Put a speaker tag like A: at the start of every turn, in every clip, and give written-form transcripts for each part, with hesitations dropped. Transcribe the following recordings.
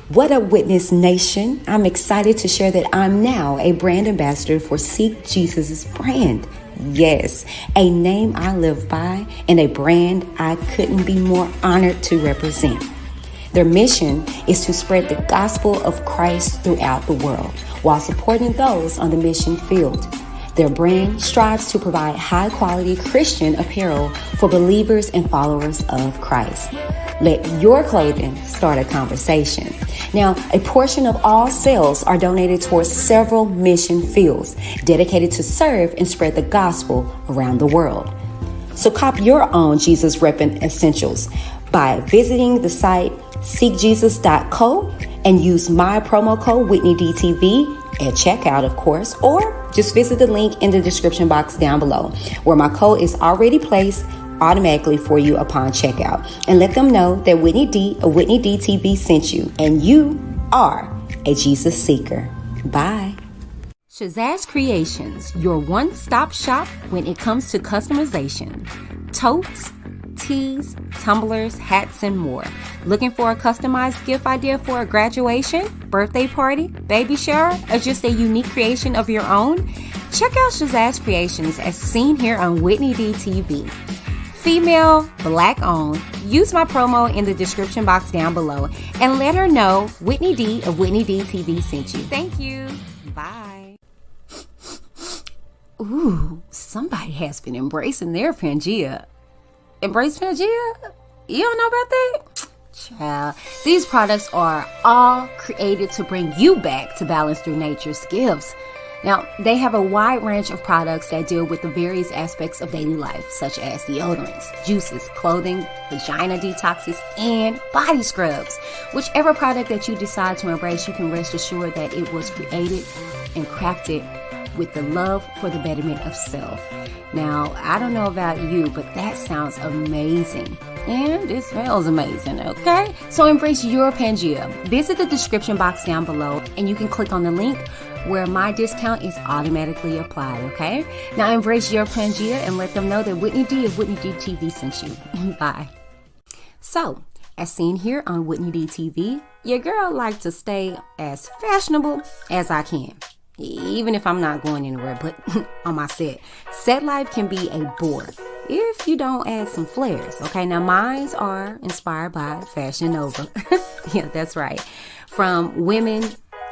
A: What up, Witness Nation? I'm excited to share that I'm now a brand ambassador for Seek Jesus' brand. Yes, a name I live by and a brand I couldn't be more honored to represent. Their mission is to spread the gospel of Christ throughout the world while supporting those on the mission field. Their brand strives to provide high-quality Christian apparel for believers and followers of Christ. Let your clothing start a conversation. Now, a portion of all sales are donated towards several mission fields dedicated to serve and spread the gospel around the world. So cop your own Jesus Reppin' essentials by visiting the site seekjesus.co and use my promo code WhitneyDTV at checkout, of course, or just visit the link in the description box down below where my code is already placed automatically for you upon checkout, and let them know that Whitney D of Whitney DTV sent you and you are a Jesus seeker. Bye.
B: Shazad Creations, your one-stop shop when it comes to customization. Totes, tees, tumblers, hats, and more. Looking for a customized gift idea for a graduation, birthday party, baby shower, or just a unique creation of your own? Check out Shazad Creations as seen here on Whitney DTV. Female, black owned. Use my promo in the description box down below and let her know Whitney D of Whitney DTV sent you. Thank you. Bye. Ooh, somebody has been embracing their Pangea. Embrace Pangea? You don't know about that? Child, these products are all created to bring you back to balance through nature's gifts. Now, they have a wide range of products that deal with the various aspects of daily life, such as deodorants, juices, clothing, vagina detoxes, and body scrubs. Whichever product that you decide to embrace, you can rest assured that it was created and crafted with the love for the betterment of self. Now, I don't know about you, but that sounds amazing. And it smells amazing, okay? So embrace your Pangea. Visit the description box down below and you can click on the link where my discount is automatically applied, okay? Now embrace your Pangea and let them know that Whitney D of Whitney DTV sent you. Bye. So, as seen here on Whitney DTV, your girl likes to stay as fashionable as I can. Even if I'm not going anywhere but on my set. Set life can be a bore if you don't add some flares. Okay, now mine are inspired by Fashion Nova. Yeah, that's right. From women,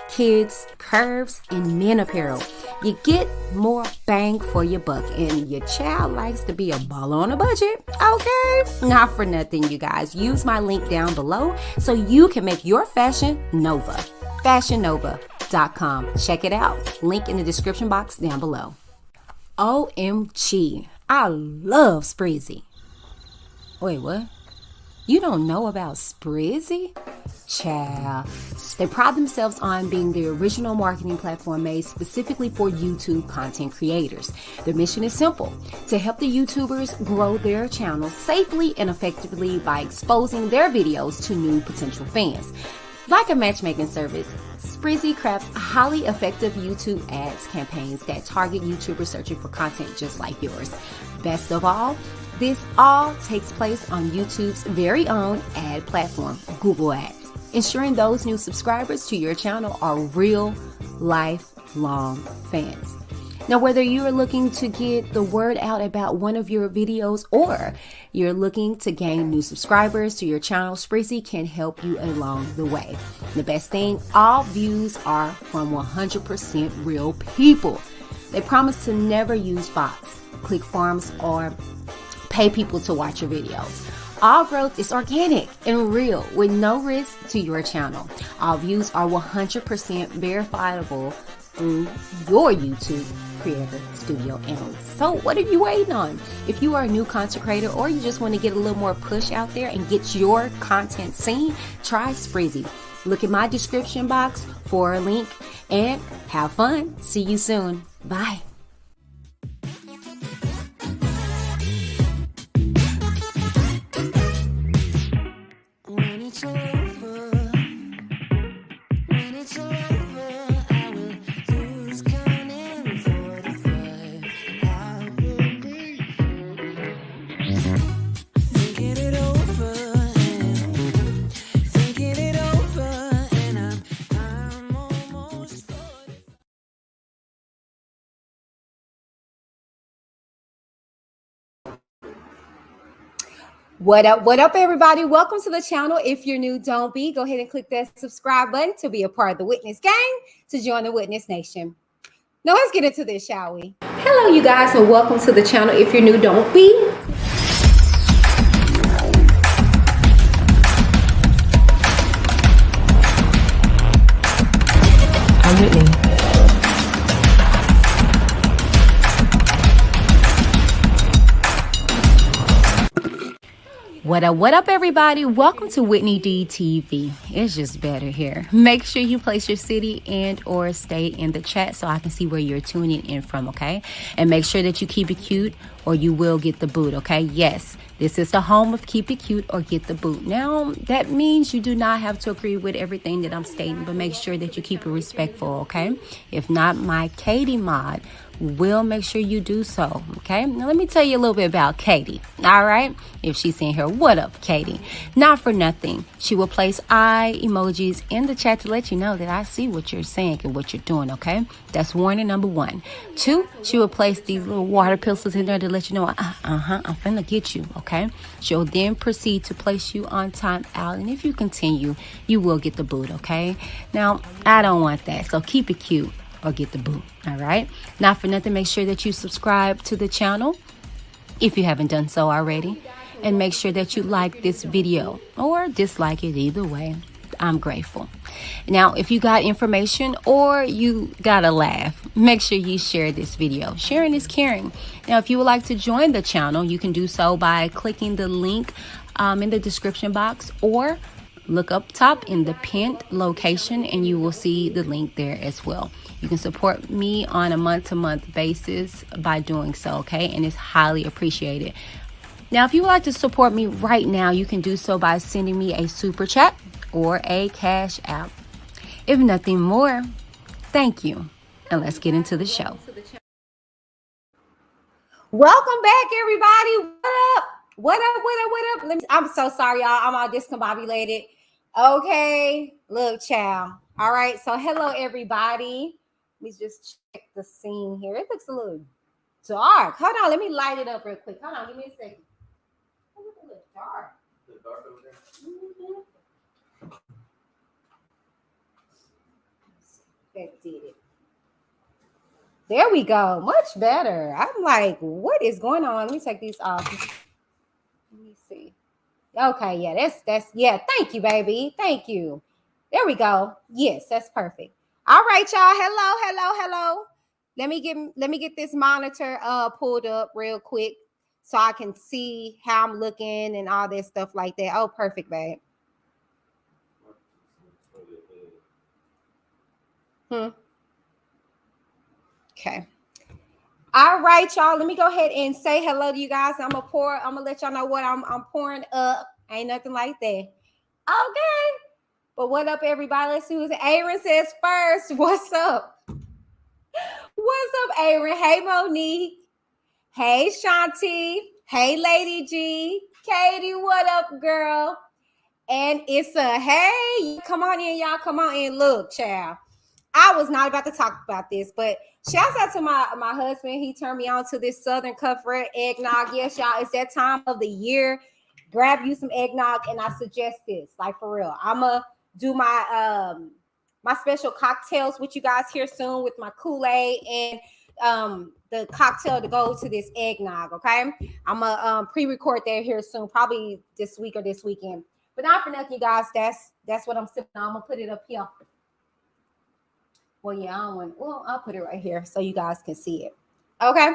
B: kids, curves, and men apparel. You get more bang for your buck, and your child likes to be a baller on a budget. Okay, not for nothing, you guys. Use my link down below so you can make your fashion Nova. FashionNova.com. Check it out. Link in the description box down below. OMG. I love Sprizzy. Wait, what? You don't know about Sprizzy? Child. They pride themselves on being the original marketing platform made specifically for YouTube content creators. Their mission is simple: to help the YouTubers grow their channels safely and effectively by exposing their videos to new potential fans. Like a matchmaking service, Sprizzy crafts highly effective YouTube ads campaigns that target YouTubers searching for content just like yours. Best of all, this all takes place on YouTube's very own ad platform, Google Ads, ensuring those new subscribers to your channel are real, lifelong fans. Now, whether you're looking to get the word out about one of your videos or you're looking to gain new subscribers to your channel, Sprizzy can help you along the way. The best thing, all views are from 100% real people. They promise to never use bots, click farms, or pay people to watch your videos. All growth is organic and real with no risk to your channel. All views are 100% verifiable through your YouTube Creator Studio analyst. So what are you waiting on? If you are a new content creator or you just want to get a little more push out there and get your content seen, try Sprizzy. Look at my description box for a link and have fun. See you soon. Bye.
C: Thinking it over
B: What up, everybody? Welcome to the channel. If you're new, don't be. Go ahead and click that subscribe button to be a part of the Witness Gang, to join the Witness Nation. Now, let's get into this, shall we?
A: Hello, you guys, and welcome to the channel. If you're new, don't be. I'm Whitney.
B: What up, everybody? Welcome to Whitney D TV. It's just better here. Make sure you place your city and or state in the chat so I can see where you're tuning in from, okay? And make sure that you keep it cute or you will get the boot, okay? Yes, this is the home of keep it cute or get the boot. Now, that means you do not have to agree with everything that I'm stating, but make sure that you keep it respectful, okay? If not, my Katie mod will make sure you do so, okay? Now, let me tell you a little bit about Katie, all right? If she's in here, what up, Katie? Not for nothing. She will place eye emojis in the chat to let you know that I see what you're saying and what you're doing, okay? That's warning number 1. 2, she will place these little water pistols in there to let you know, I'm finna get you, okay? She'll then proceed to place you on time out, and if you continue, you will get the boot, okay? Now, I don't want that, so keep it cute or get the boot, all right? Not for nothing, make sure that you subscribe to the channel if you haven't done so already, and make sure that you like this video or dislike it. Either way, I'm grateful. Now, if you got information or you got a laugh, make sure you share this video. Sharing is caring. Now, if you would like to join the channel, you can do so by clicking the link in the description box, or look up top in the pinned location and you will see the link there as well. You can support me on a month-to-month basis by doing so, okay? And it's highly appreciated. Now, if you would like to support me right now, you can do so by sending me a super chat or a cash app. If nothing more, thank you. And let's get into the show. Welcome back, everybody. What up? What up? What up? What up? I'm so sorry, y'all. I'm all discombobulated. Okay. Look, child. All right. So hello, everybody. Let me just check the scene here. It looks a little dark. Hold on. Let me light it up real quick. Hold on. Give me a second. It looks a little dark. Is it dark over there? That did it. There we go. Much better. I'm like, what is going on? Let me take these off. Let me see. Okay, yeah, that's yeah. Thank you, baby. Thank you. There we go. Yes, that's perfect. All right, y'all. Hello. Let me get this monitor pulled up real quick so I can see how I'm looking and all that stuff like that. Oh, perfect, babe. Okay. All right, y'all. Let me go ahead and say hello to you guys. I'm gonna let y'all know what I'm pouring up. Ain't nothing like that. Okay. But what up, everybody? Let's see who's Aaron says first. What's up? What's up, Aaron? Hey, Monique. Hey, Shanti. Hey, Lady G. Katie, what up, girl? And it's a hey. Come on in, y'all. Come on in. Look, child. I was not about to talk about this, but shouts out to my husband. He turned me on to this Southern Comfort eggnog. Yes, y'all, it's that time of the year. Grab you some eggnog, and I suggest this, like for real. I'ma do my my special cocktails with you guys here soon with my Kool-Aid and the cocktail to go to this eggnog. Okay, I'ma pre-record that here soon, probably this week or this weekend. But not for nothing, you guys. That's what I'm sipping on. I'm gonna put it up here. Well, yeah, I'll put it right here so you guys can see it. Okay.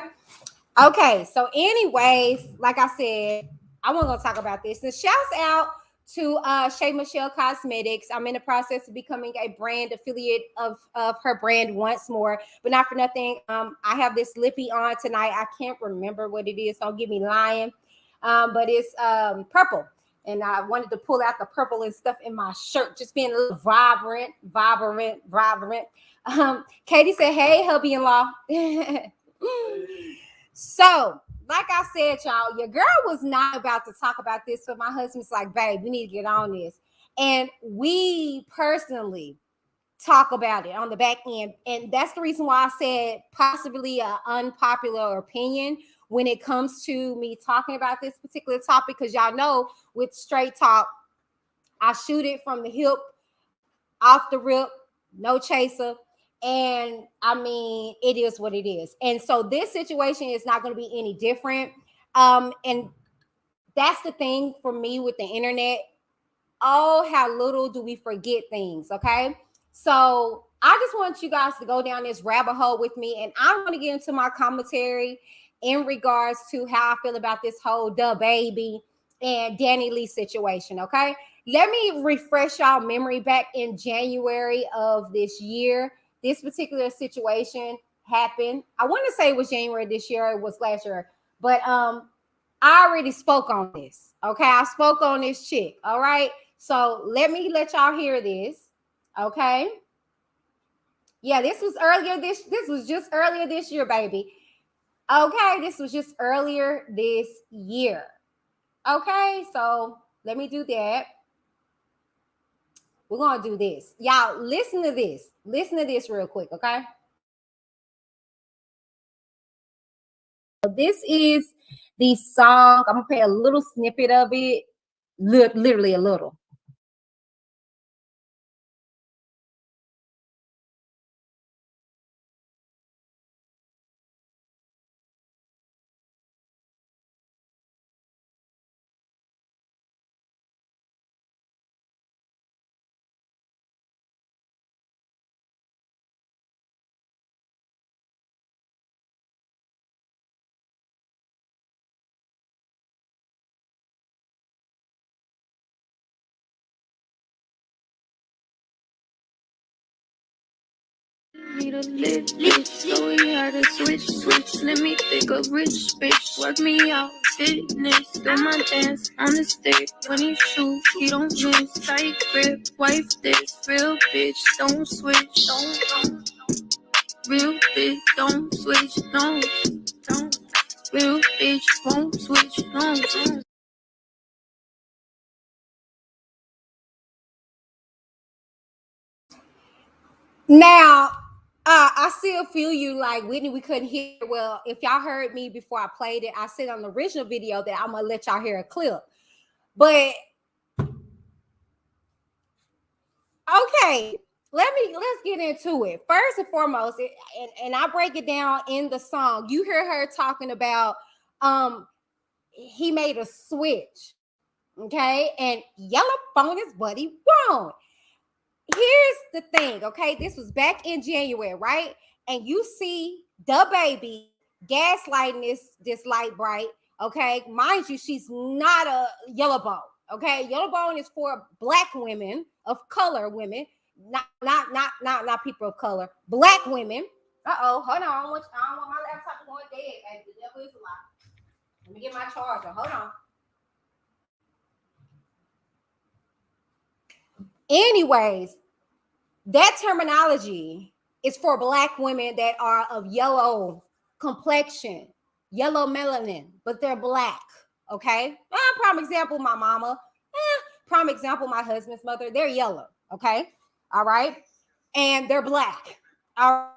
B: So anyways, like I said, I wasn't going to talk about this. And shouts out to Shay Michelle Cosmetics. I'm in the process of becoming a brand affiliate of her brand once more, but not for nothing. I have this lippy on tonight. I can't remember what it is. Don't get me lying. But it's purple. And I wanted to pull out the purple and stuff in my shirt, just being a little vibrant. Katie said, hey, hubby-in-law. So, like I said, y'all, your girl was not about to talk about this, but my husband's like, babe, we need to get on this. And we personally talk about it on the back end. And that's the reason why I said possibly an unpopular opinion. when it comes to me talking about this particular topic, because y'all know with Straight Talk, I shoot it from the hip, off the rip, no chaser. And I mean, it is what it is. And so this situation is not going to be any different. And that's the thing for me with the internet. Oh, how little do we forget things, okay? So I just want you guys to go down this rabbit hole with me, and I'm going to get into my commentary in regards to how I feel about this whole DaBaby and DANI LEIGH situation, okay? Let me refresh y'all memory. Back in January of this year, this particular situation happened. I want to say it was January this year, it was last year, but I already spoke on this, okay? I spoke on this chick, all right? So let y'all hear this, okay? Yeah, this was just earlier this year, baby. Okay, this was just earlier this year. Okay, so let me do that. We're gonna do this. Y'all, listen to this. Listen to this real quick, okay? This is the song. I'm gonna play a little snippet of it, literally a little.
C: Need a lit bitch, so we had to switch. Let me think a rich bitch, work me out, fitness. Do my dance on the stick. When he shoot, he don't miss. Tight grip, wife this, real bitch, don't switch, don't. Real bitch, don't switch, don't. Real bitch, won't switch, don't.
B: Now, I still feel you like, Whitney, we couldn't hear. Well, if y'all heard me before I played it, I said on the original video that I'm gonna let y'all hear a clip. But okay, let's get into it. First and foremost, and I break it down in the song. You hear her talking about he made a switch, okay, and yellow phone is what he wrong. Here's the thing, okay? This was back in January, right? And you see DaBaby gaslighting this light bright, okay? Mind you, she's not a yellow bone, okay? Yellow bone is for black women of color, women, not people of color, black women. Uh-oh, hold on. I don't want my laptop going dead. Hey, the devil is a lie. Let me get my charger. Hold on. Anyways, that terminology is for black women that are of yellow complexion, yellow melanin, but they're black. Okay. Prime example, my mama. Prime example, my husband's mother. They're yellow. Okay. All right. And they're black. All right.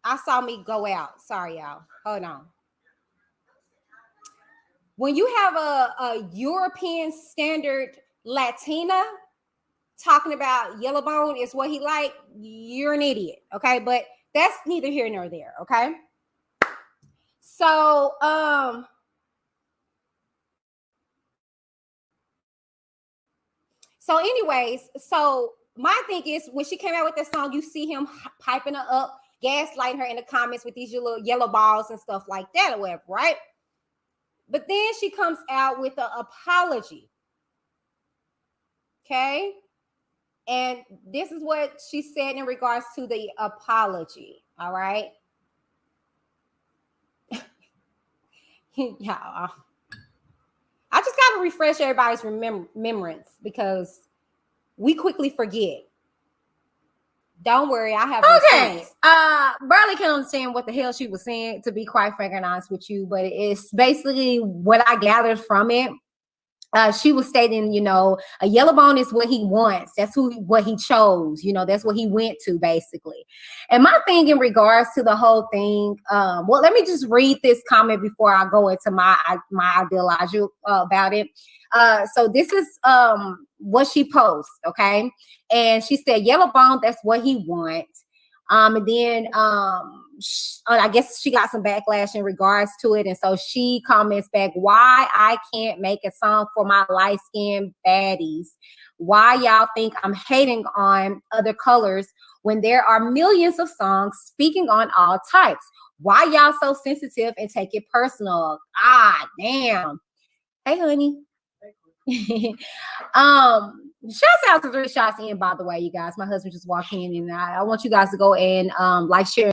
B: I saw me go out. Sorry, y'all. Hold on. When you have a European standard Latina talking about yellow bone is what he like, you're an idiot. Okay. But that's neither here nor there. Okay. So, anyways, so my thing is when she came out with that song, you see him piping her up, gaslighting her in the comments with these little yellow balls and stuff like that or whatever, right? But then she comes out with an apology. Okay. And this is what she said in regards to the apology. All right. Yeah. I just got to refresh everybody's remembrance because we quickly forget. Don't worry, I have okay. Barely can understand what the hell she was saying, to be quite frank and honest with you, but it's basically what I gathered from it. She was stating, a yellow bone is what he wants. That's what he chose. That's what he went to, basically. And my thing in regards to the whole thing, well, let me just read this comment before I go into my ideology about it. So this is what she posted, okay? And she said, yellow bone, that's what he wants. And then I guess she got some backlash in regards to it. And so she comments back, why I can't make a song for my light-skinned baddies? Why y'all think I'm hating on other colors when there are millions of songs speaking on all types? Why y'all so sensitive and take it personal? Ah, damn. Hey, honey. Shouts out to 3 shots in, by the way, you guys. My husband just walked in, and I want you guys to go and like, share.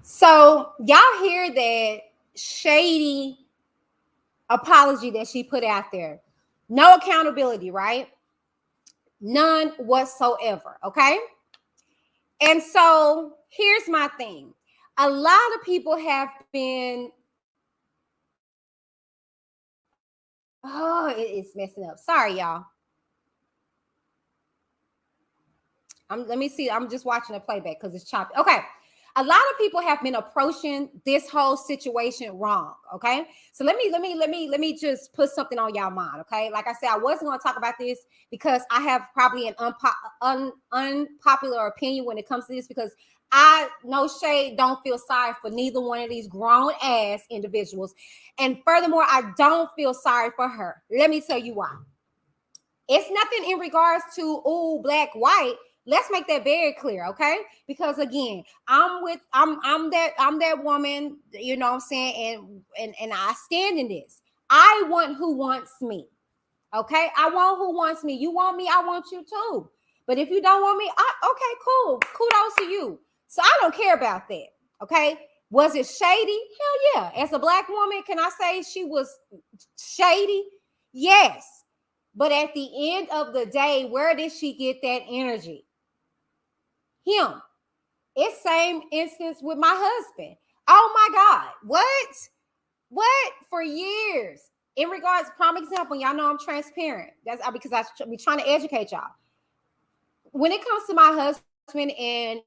B: So y'all hear that shady apology that she put out there? No accountability, right? None whatsoever. Okay. And so here's my thing. A lot of people have been, it's messing up. Sorry, y'all. Let me see. I'm just watching a playback because it's choppy. Okay. A lot of people have been approaching this whole situation wrong. Okay. So let me just put something on y'all mind. Okay. Like I said, I wasn't going to talk about this because I have probably an unpopular opinion when it comes to this, because I, no shade, don't feel sorry for neither one of these grown ass individuals. And furthermore, I don't feel sorry for her. Let me tell you why. It's nothing in regards to, black, white. Let's make that very clear, okay? Because again, I'm that woman, you know what I'm saying, and I stand in this. I want who wants me. Okay? I want who wants me. You want me, I want you too. But if you don't want me, okay, cool. Kudos to you. So I don't care about that. Okay? Was it shady? Hell yeah. As a black woman, can I say she was shady? Yes. But at the end of the day, where did she get that energy? Him. It's same instance with my husband. Oh my God. What? For years. In regards, prime example, y'all know I'm transparent. That's because I be trying to educate y'all. When it comes to my husband and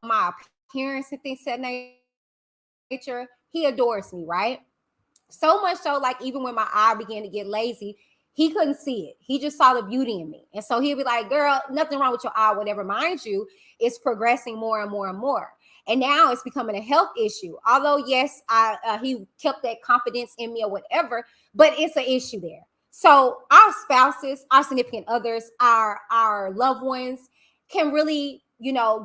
B: my appearance and things of that nature, he adores me, right? So much so, like, even when my eye began to get lazy, he couldn't see it. He just saw the beauty in me. And so he'd be like, girl, nothing wrong with your eye, whatever. Mind you, it's progressing more and more and more. And now it's becoming a health issue. Although, yes, he kept that confidence in me or whatever, but it's an issue there. So our spouses, our significant others, our loved ones can really,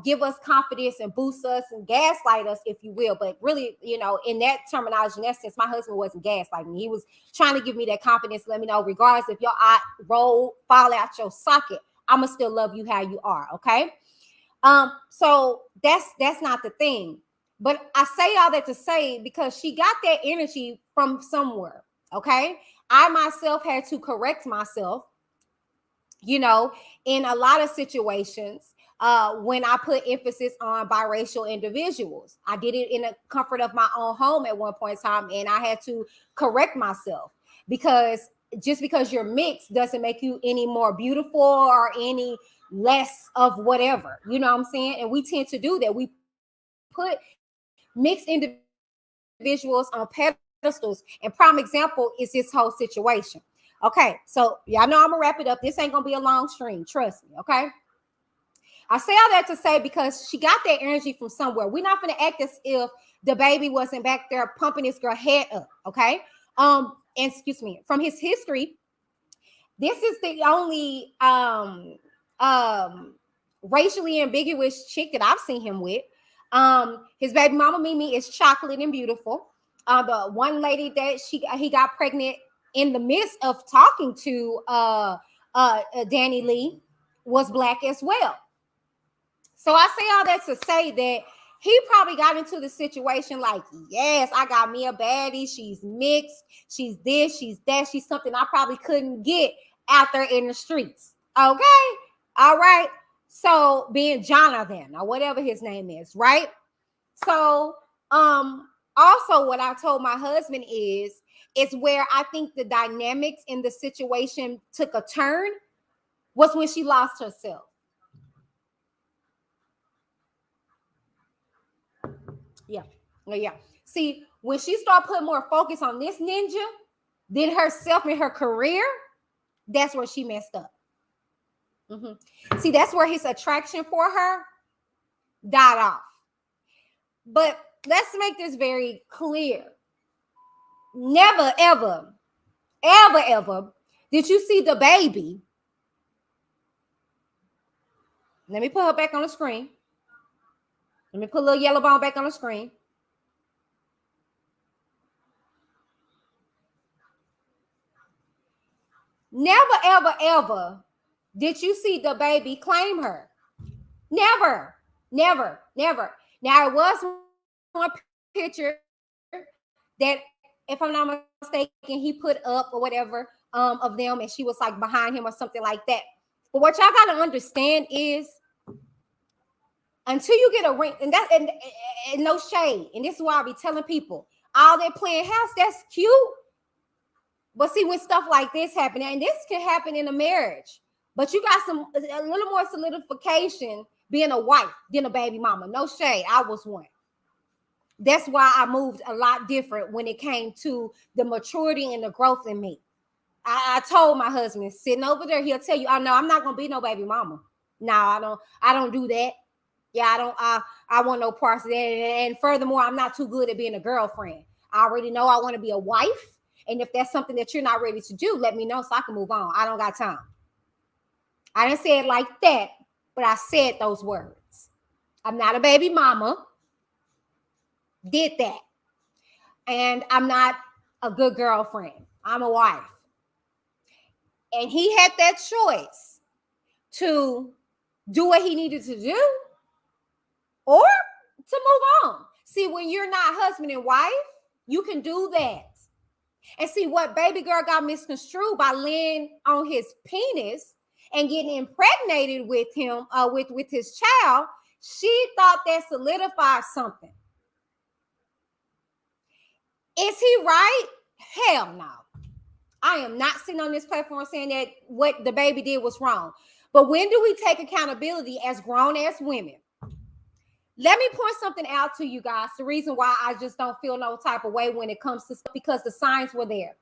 B: give us confidence and boost us and gaslight us, if you will. But really, in that terminology, in that sense, my husband wasn't gaslighting me. He was trying to give me that confidence, let me know, regardless if your eye fall out your socket, I'ma still love you how you are. Okay. So that's not the thing. But I say all that to say, because she got that energy from somewhere. Okay. I myself had to correct myself, in a lot of situations. When I put emphasis on biracial individuals, I did it in the comfort of my own home at one point in time, and I had to correct myself, because just because you're mixed doesn't make you any more beautiful or any less of whatever. You know what I'm saying? And we tend to do that. We put mixed individuals on pedestals, and prime example is this whole situation. Okay, so y'all know I'm gonna wrap it up. This ain't gonna be a long stream, trust me. Okay. I say all that to say, because she got that energy from somewhere. We're not going to act as if the baby wasn't back there pumping this girl head up, okay? And excuse me, from his history, this is the only racially ambiguous chick that I've seen him with. His baby mama Mimi is chocolate and beautiful. The one lady that he got pregnant in the midst of talking to DANI LEIGH was black as well. So I say all that to say that he probably got into the situation like, yes, I got me a baddie. She's mixed. She's this, she's that. She's something I probably couldn't get out there in the streets. Okay. All right. So being Jonathan or whatever his name is, right? So, also what I told my husband is where I think the dynamics in the situation took a turn was when she lost herself. Yeah. Yeah. See, when she started putting more focus on this ninja than herself and her career, that's where she messed up. See, that's where his attraction for her died off. But let's make this very clear. Never, ever, ever, ever did you see the baby. Let me put her back on the screen. Let me put a little yellow bone back on the screen. Never, ever, ever did you see the baby claim her. Never, never, never. Now, it was one picture that, if I'm not mistaken, he put up or whatever of them, and she was like behind him or something like that. But what y'all got to understand is, until you get a ring, and that, and no shade, and this is why I be telling people, all that playing house, that's cute. But see, when stuff like this happen, and this can happen in a marriage, but you got a little more solidification being a wife than a baby mama. No shade, I was one. That's why I moved a lot different when it came to the maturity and the growth in me. I told my husband, sitting over there, he'll tell you, "Oh no, I'm not gonna be no baby mama. No, I don't do that. Yeah, I want no parts of that. And furthermore, I'm not too good at being a girlfriend. I already know I want to be a wife. And if that's something that you're not ready to do, let me know so I can move on. I don't got time." I didn't say it like that, but I said those words. I'm not a baby mama. Did that. And I'm not a good girlfriend. I'm a wife. And he had that choice to do what he needed to do or to move on. See, when you're not husband and wife, you can do that. And see, what baby girl got misconstrued by laying on his penis and getting impregnated with him, with his child, she thought that solidified something. Is he right? Hell no. I am not sitting on this platform saying that what the baby did was wrong. But when do we take accountability as grown-ass women? Let me point something out to you guys. The reason why I just don't feel no type of way when it comes to stuff, because the signs were there.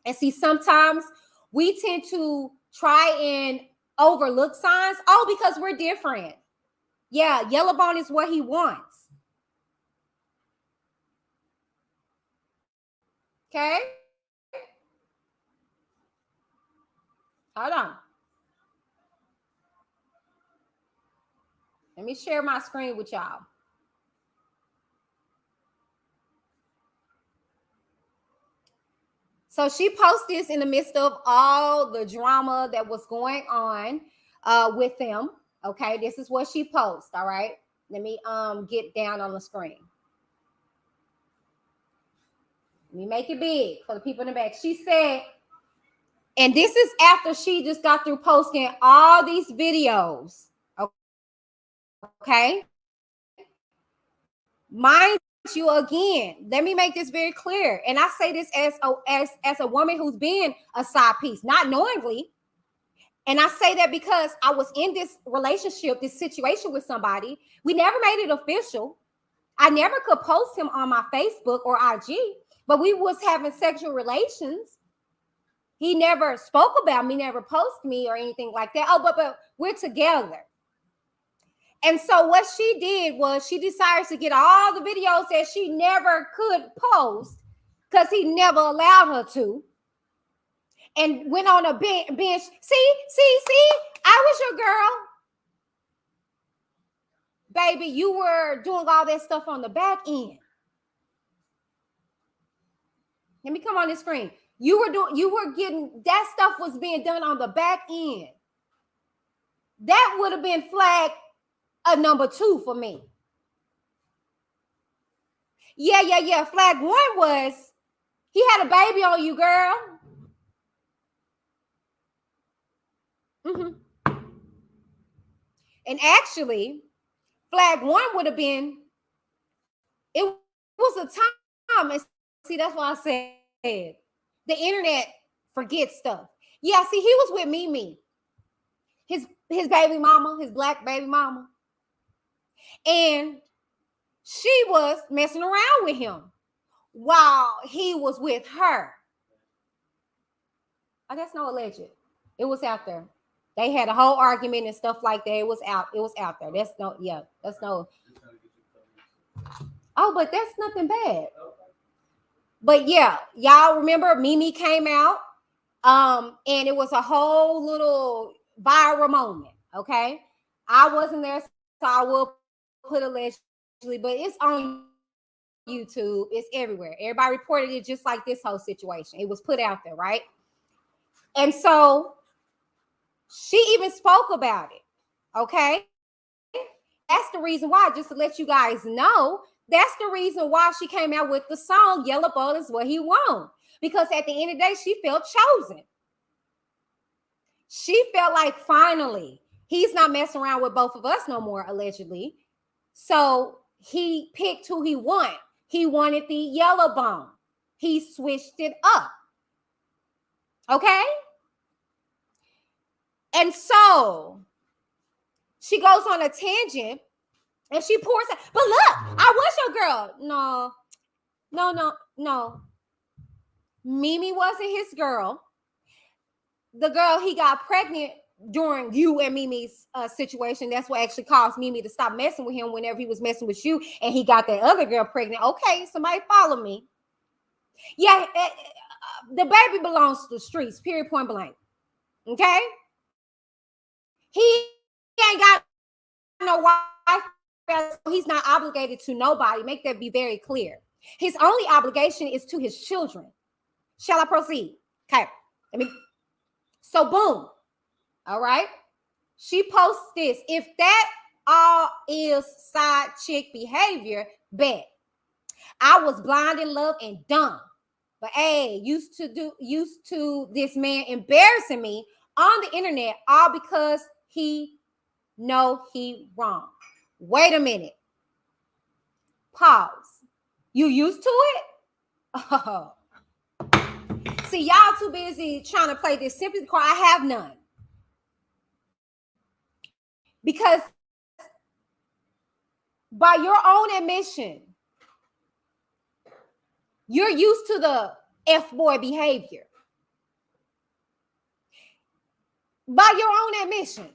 B: And see, sometimes we tend to try and overlook signs. Oh, because we're different. Yeah, Yellowbone is what he wants. Okay? Hold on. Let me share my screen with y'all. So she posted this in the midst of all the drama that was going on with them. Okay, this is what she posted. All right, let me get down on the screen. Let me make it big for the people in the back. She said, and this is after she just got through posting all these videos. Okay, mind you, again, let me make this very clear, and I say this as a woman who's been a side piece, not knowingly. And I say that because I was in this relationship, this situation with somebody. We never made it official. I never could post him on my Facebook or IG, but we was having sexual relations. He never spoke about me, never posted me or anything like that. Oh, but we're together. And so what she did was she decided to get all the videos that she never could post because he never allowed her to, and went on a bench. See, I was your girl. Baby, you were doing all that stuff on the back end. Let me come on the screen. You were getting, that stuff was being done on the back end. That would have been flag a number 2 for me. Yeah. Flag 1 was he had a baby on you, girl. And actually, flag 1 would have been, it was a time, and see, that's why I said the internet forgets stuff. Yeah, see, he was with Mimi, his baby mama, his black baby mama, and she was messing around with him while he was with her. Oh, that's no alleged. It was out there. They had a whole argument and stuff like that. It was out there. That's no, yeah, that's no. Oh, but that's nothing bad. But yeah, y'all remember Mimi came out, and it was a whole little viral moment. Okay, I wasn't there, so I will put allegedly, but it's on YouTube. It's everywhere. Everybody reported it just like this whole situation. It was put out there, right? And so she even spoke about it. Okay, that's the reason why. Just to let you guys know. That's the reason why she came out with the song Yellow Ball is What He Want. Because at the end of the day, she felt chosen. She felt like finally he's not messing around with both of us no more, allegedly. So he picked who he wanted. He wanted the yellow bone. He switched it up. Okay? And so she goes on a tangent. And she pours out, but look, I was your girl. No. Mimi wasn't his girl. The girl he got pregnant during you and Mimi's situation. That's what actually caused Mimi to stop messing with him whenever he was messing with you and he got that other girl pregnant. Okay, somebody follow me. Yeah, the baby belongs to the streets, period, point blank. Okay? He ain't got no wife. He's not obligated to nobody. Make that be very clear. His only obligation is to his children. Shall I proceed? Okay. So boom. All right. She posts this. If that all is side chick behavior, bet. I was blind in love and dumb. But hey, used to this man embarrassing me on the internet, all because he know he wrong. Wait a minute. Pause. You used to it? Oh. See, y'all too busy trying to play this sympathy card. I have none. Because by your own admission, you're used to the F-boy behavior. By your own admission,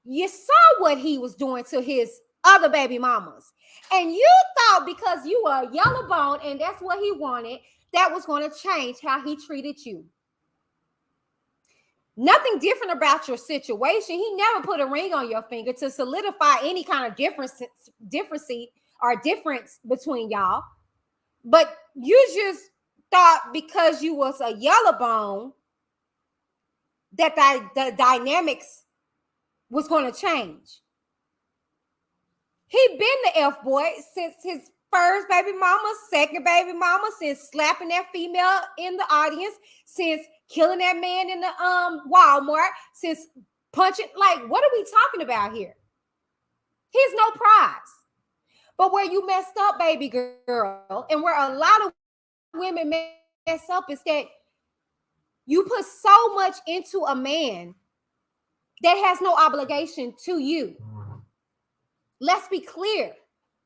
B: you saw what he was doing to his other baby mamas. And you thought because you were a yellow bone and that's what he wanted, that was going to change how he treated you. Nothing different about your situation. He never put a ring on your finger to solidify any kind of difference between y'all. But you just thought because you was a yellow bone that the dynamics was going to change. He been the F-boy since his first baby mama, second baby mama, since slapping that female in the audience, since killing that man in the Walmart, since punching. Like, what are we talking about here? He's no prize. But where you messed up, baby girl, and where a lot of women mess up is that you put so much into a man that has no obligation to you. Let's be clear.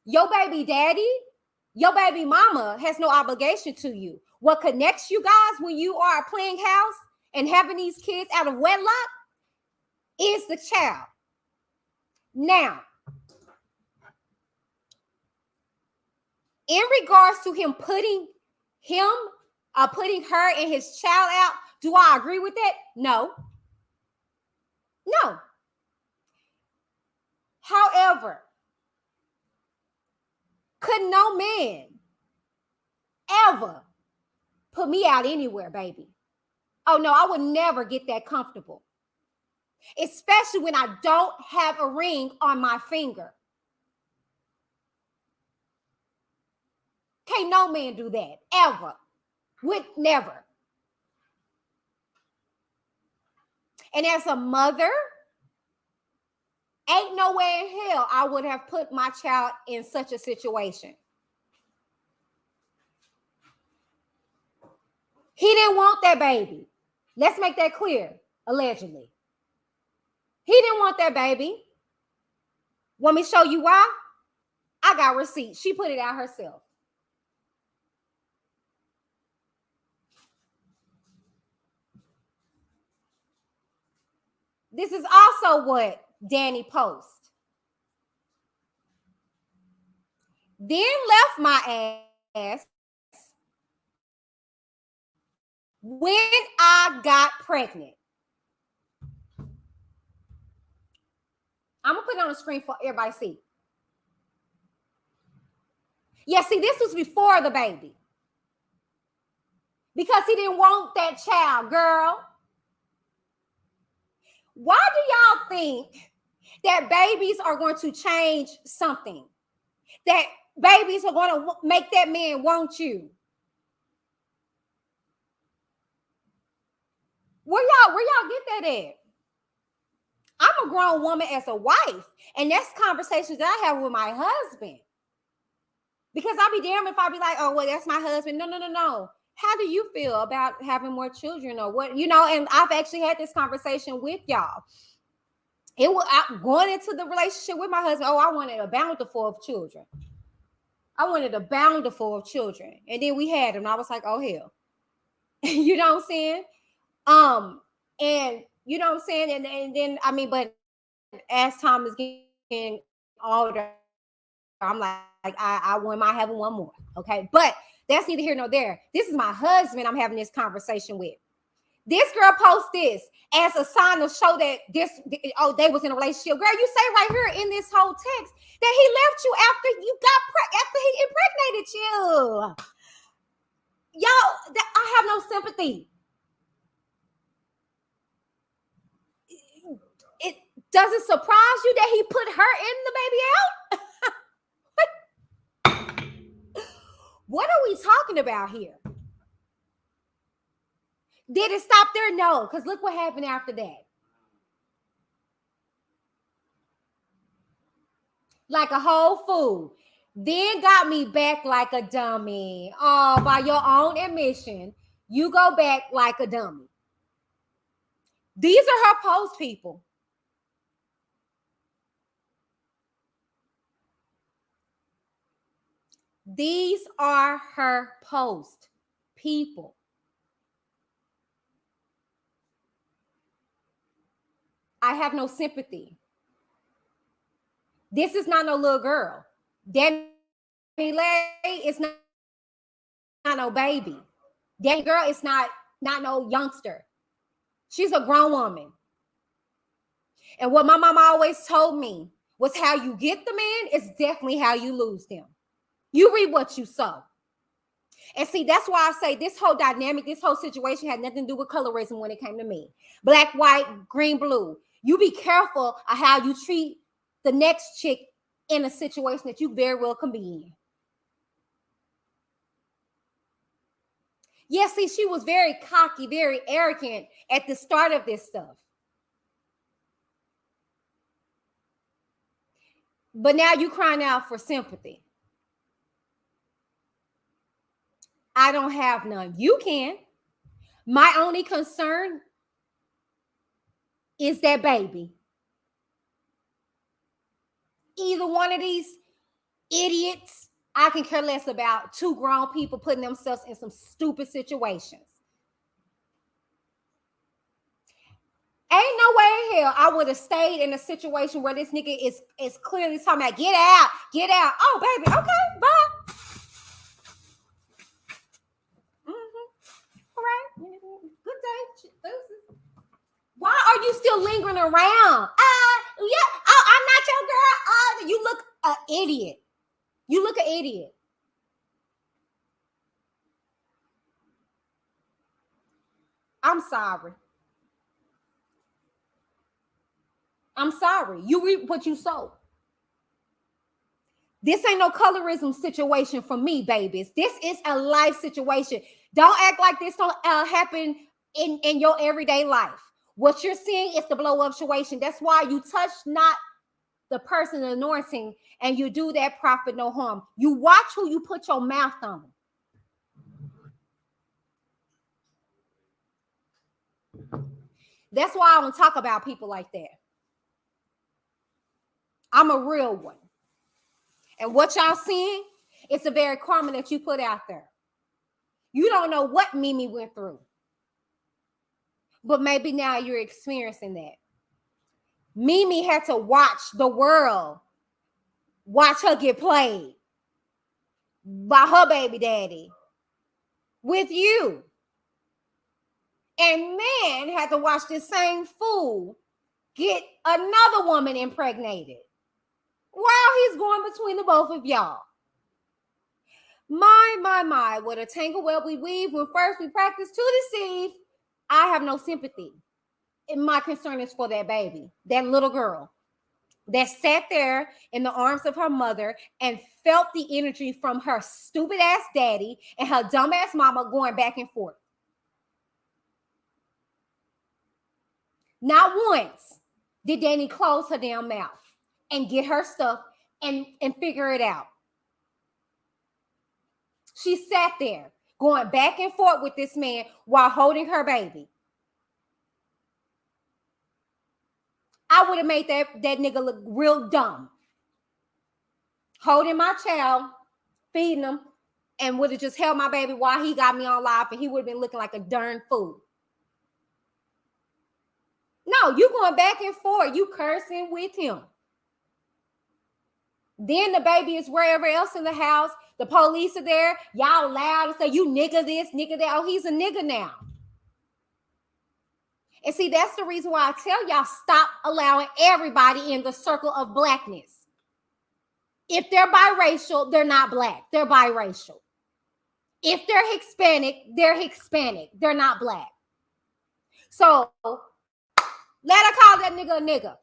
B: Your baby daddy, your baby mama has no obligation to you. What connects you guys when you are playing house and having these kids out of wedlock is the child. Now, in regards to him putting her and his child out, do I agree with that? No. However, could no man ever put me out anywhere, baby? Oh no, I would never get that comfortable. Especially when I don't have a ring on my finger. Can't no man do that, ever. Would never. And as a mother, ain't no way in hell I would have put my child in such a situation. He didn't want that baby. Let's make that clear. Allegedly. He didn't want that baby. Want me to show you why? I got receipts. She put it out herself. This is also what DANI posted. Then left my ass when I got pregnant. I'm gonna put it on the screen for everybody to see. Yeah, see, this was before the baby. Because he didn't want that child, girl. Why do y'all think that babies are going to change something? That babies are going to make that man want you? Where y'all get that at? I'm a grown woman as a wife, and that's conversations that I have with my husband. Because I'll be damned if I be like, oh, well, that's my husband. No. How do you feel about having more children or what? You know, and I've actually had this conversation with y'all. It was going into the relationship with my husband. Oh, I wanted a bountiful of children. I wanted a bountiful of children. And then we had them. I was like, oh, hell. You know what I'm saying? And you know what I'm saying? And then, I mean, but as time is getting older, I'm like, I might have one more. Okay. But that's neither here nor there. This is my husband I'm having this conversation with. This girl posts this as a sign to show that they was in a relationship. Girl, you say right here in this whole text that he left you after he impregnated you. Y'all, I have no sympathy. It doesn't surprise you that he put her and the baby out? What are we talking about here? Did it stop there? No, because look what happened after that. Like a whole fool. Then got me back like a dummy. Oh, by your own admission, you go back like a dummy. These are her posts, people. These are her posts, people. I have no sympathy. This is not no little girl. DANI LEIGH is not no baby. DANI girl is not no youngster. She's a grown woman. And what my mama always told me was how you get the man is definitely how you lose them. You reap what you sow. And see, that's why I say this whole dynamic, this whole situation had nothing to do with colorism when it came to me. Black, white, green, blue. You be careful of how you treat the next chick in a situation that you very well can be in. Yeah, see, she was very cocky, very arrogant at the start of this stuff. But now you crying out for sympathy. I don't have none. You can. My only concern is that baby. Either one of these idiots, I can care less about two grown people putting themselves in some stupid situations. Ain't no way in hell I would have stayed in a situation where this nigga is clearly talking about get out. Oh, baby, okay, bye. All right, good day. Why are you still lingering around? Yeah, oh, I'm not your girl. You look an idiot. You look an idiot. I'm sorry. I'm sorry. You reap what you sow. This ain't no colorism situation for me, babies. This is a life situation. Don't act like this don't happen in your everyday life. What you're seeing is the blow up situation. That's why you touch not the person anointing and you do that prophet no harm. You watch who you put your mouth on. That's why I don't talk about people like that. I'm a real one. And what y'all seeing, it's a very karma that you put out there. You don't know what Mimi went through. But maybe now you're experiencing that. Mimi had to watch the world, watch her get played by her baby daddy with you. And man had to watch this same fool get another woman impregnated while he's going between the both of y'all. My, what a tangle web we weave when first we practice to deceive. I have no sympathy. And my concern is for that baby, that little girl that sat there in the arms of her mother and felt the energy from her stupid ass daddy and her dumb ass mama going back and forth. Not once did Dani close her damn mouth and get her stuff and figure it out. She sat there going back and forth with this man while holding her baby. I would have made that nigga look real dumb. Holding my child, feeding him, and would have just held my baby while he got me on live, and he would have been looking like a darn fool. No, you going back and forth. You cursing with him. Then the baby is wherever else in the house. The police are there. Y'all loud and say, you nigga this, nigga that. Oh, he's a nigga now. And see, that's the reason why I tell y'all, stop allowing everybody in the circle of blackness. If they're biracial, they're not black. They're biracial. If they're Hispanic, they're Hispanic. They're not black. So let her call that nigga a nigga.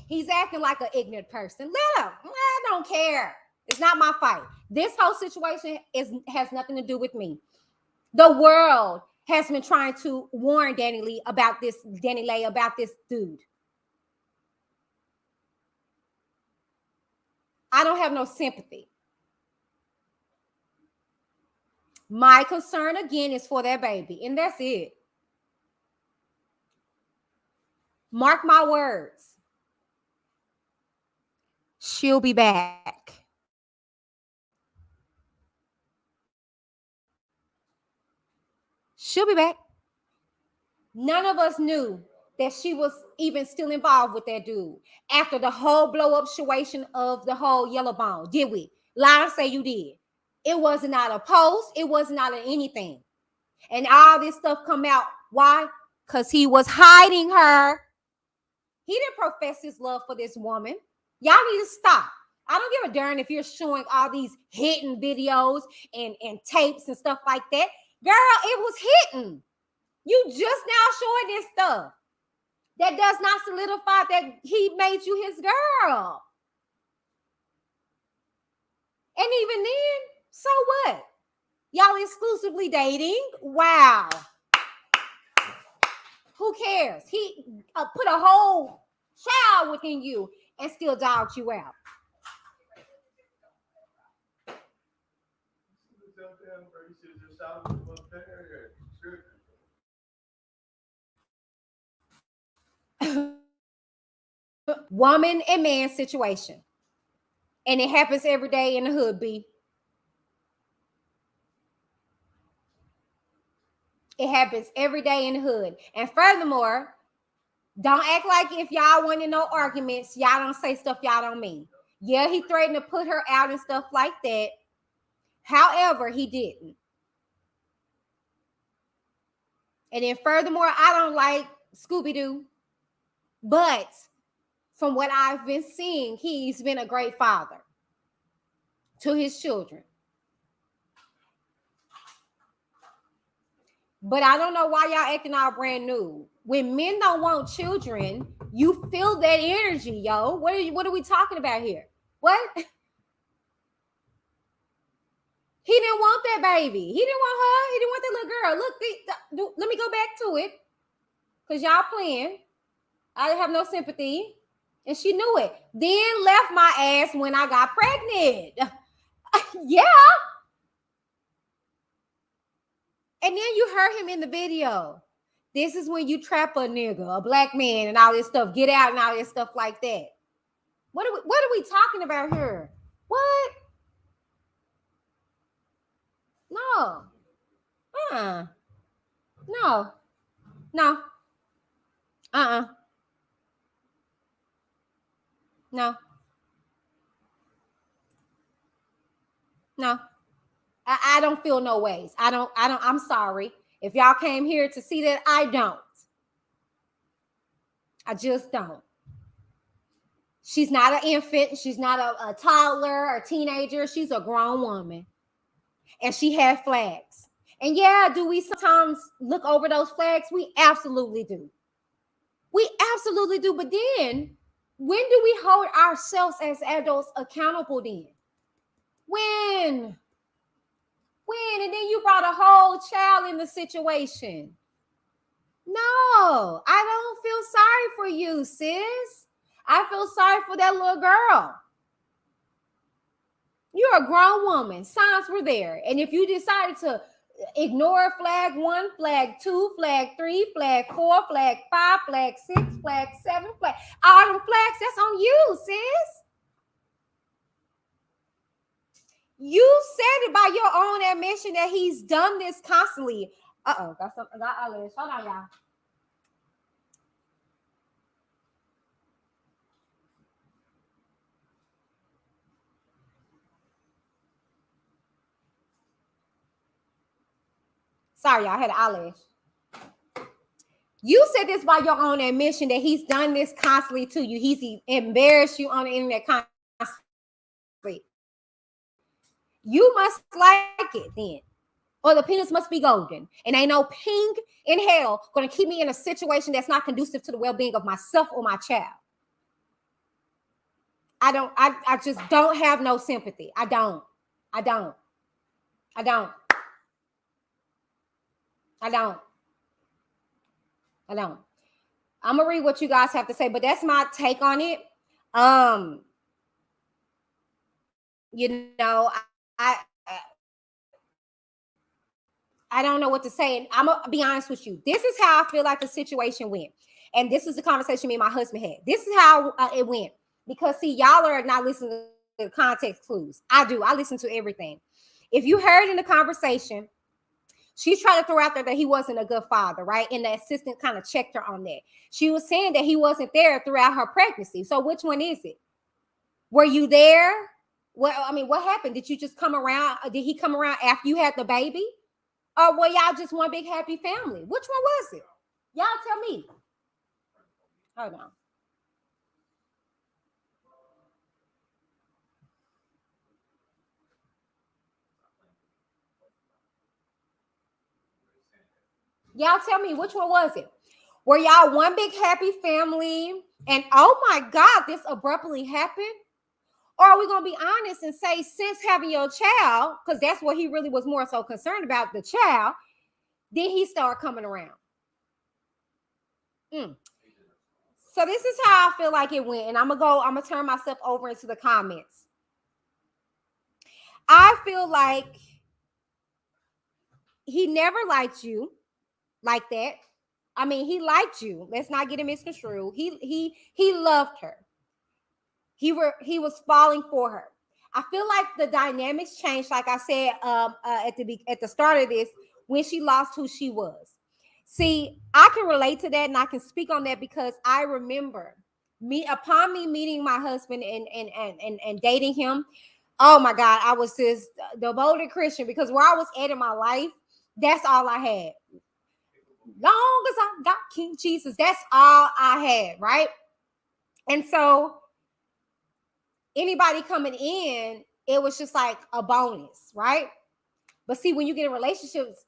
B: He's acting like an ignorant person. Let him. I don't care. It's not my fight. This whole situation has nothing to do with me. The world has been trying to warn DANI LEIGH about this dude. I don't have no sympathy. My concern again is for that baby, and that's it. Mark my words. She'll be back. She'll be back. None of us knew that she was even still involved with that dude after the whole blow up situation of the whole yellow bone. Did we? Lie and say you did. It wasn't out of post. It wasn't out of anything. And all this stuff come out. Why? Because he was hiding her. He didn't profess his love for this woman. Y'all need to stop. I don't give a darn if you're showing all these hidden videos and tapes and stuff like that. Girl, it was hidden. You just now showing this stuff. That does not solidify that he made you his girl. And even then, so what? Y'all exclusively dating? Wow. Who cares? He put a whole child within you and still dogged you out. Woman and man situation. And it happens every day in the hood, B. It happens every day in the hood. And furthermore, don't act like if y'all want in no arguments, y'all don't say stuff y'all don't mean. Yeah, he threatened to put her out and stuff like that. However, he didn't. And then furthermore, I don't like Scooby-Doo. But from what I've been seeing, he's been a great father to his children. But I don't know why y'all acting all brand new. When men don't want children, you feel that energy, yo. What are we talking about here? What? He didn't want that baby. He didn't want her. He didn't want that little girl. Look, let me go back to it. Because y'all playing. I have no sympathy. And she knew it. Then left my ass when I got pregnant. Yeah. And then you heard him in the video. This is when you trap a nigga, a black man, and all this stuff. Get out and all this stuff like that. What are we talking about here? What? No. No. No. No. No. I don't feel no ways. I'm sorry. If y'all came here to see that, I don't. I just don't. She's not an infant. She's not a toddler or teenager. She's a grown woman. And she had flags. And yeah, do we sometimes look over those flags? We absolutely do. We absolutely do. But then, when do we hold ourselves as adults accountable then? When? And then you brought a whole child in the situation. No, I don't feel sorry for you, sis. I feel sorry for that little girl. You're a grown woman. Signs were there. And if you decided to ignore flag 1, flag 2, flag 3, flag 4, flag 5, flag 6, flag 7, flag, all them flags, that's on you, sis. You said it by your own admission that he's done this constantly. Uh-oh, got others. Hold on, y'all. Sorry, y'all, I had an eyelash. You said this by your own admission that he's done this constantly to you. He's embarrassed you on the internet constantly. You must like it then. Or the penis must be golden. And ain't no ping in hell going to keep me in a situation that's not conducive to the well-being of myself or my child. I just don't have no sympathy. I don't. I'm going to read what you guys have to say, but that's my take on it. You know, I don't know what to say. And I'm going to be honest with you. This is how I feel like the situation went. And this is the conversation me and my husband had. This is how it went. Because, see, y'all are not listening to the context clues. I do. I listen to everything. If you heard in the conversation, she's trying to throw out there that he wasn't a good father, right? And the assistant kind of checked her on that. She was saying that he wasn't there throughout her pregnancy. So which one is it? Were you there? Well, I mean, what happened? Did you just come around? Did he come around after you had the baby? Or were y'all just one big happy family? Which one was it? Y'all tell me. Hold on. Y'all tell me, which one was it? Were y'all one big happy family and oh my God, this abruptly happened? Or are we going to be honest and say, since having your child, because that's what he really was more so concerned about, the child, then he started coming around. So this is how I feel like it went. And I'm going to turn myself over into the comments. I feel like he never liked you like that. I mean, he liked you. Let's not get it misconstrued. He loved her. He was falling for her. I feel like the dynamics changed, like I said at the start of this, when she lost who she was. See, I can relate to that and I can speak on that because I remember upon me meeting my husband and dating him. Oh my God, I was this devoted Christian because where I was at in my life, that's all I had. Long as I got King Jesus, that's all I had, right? And so anybody coming in, it was just like a bonus, right? But see, when you get in relationships,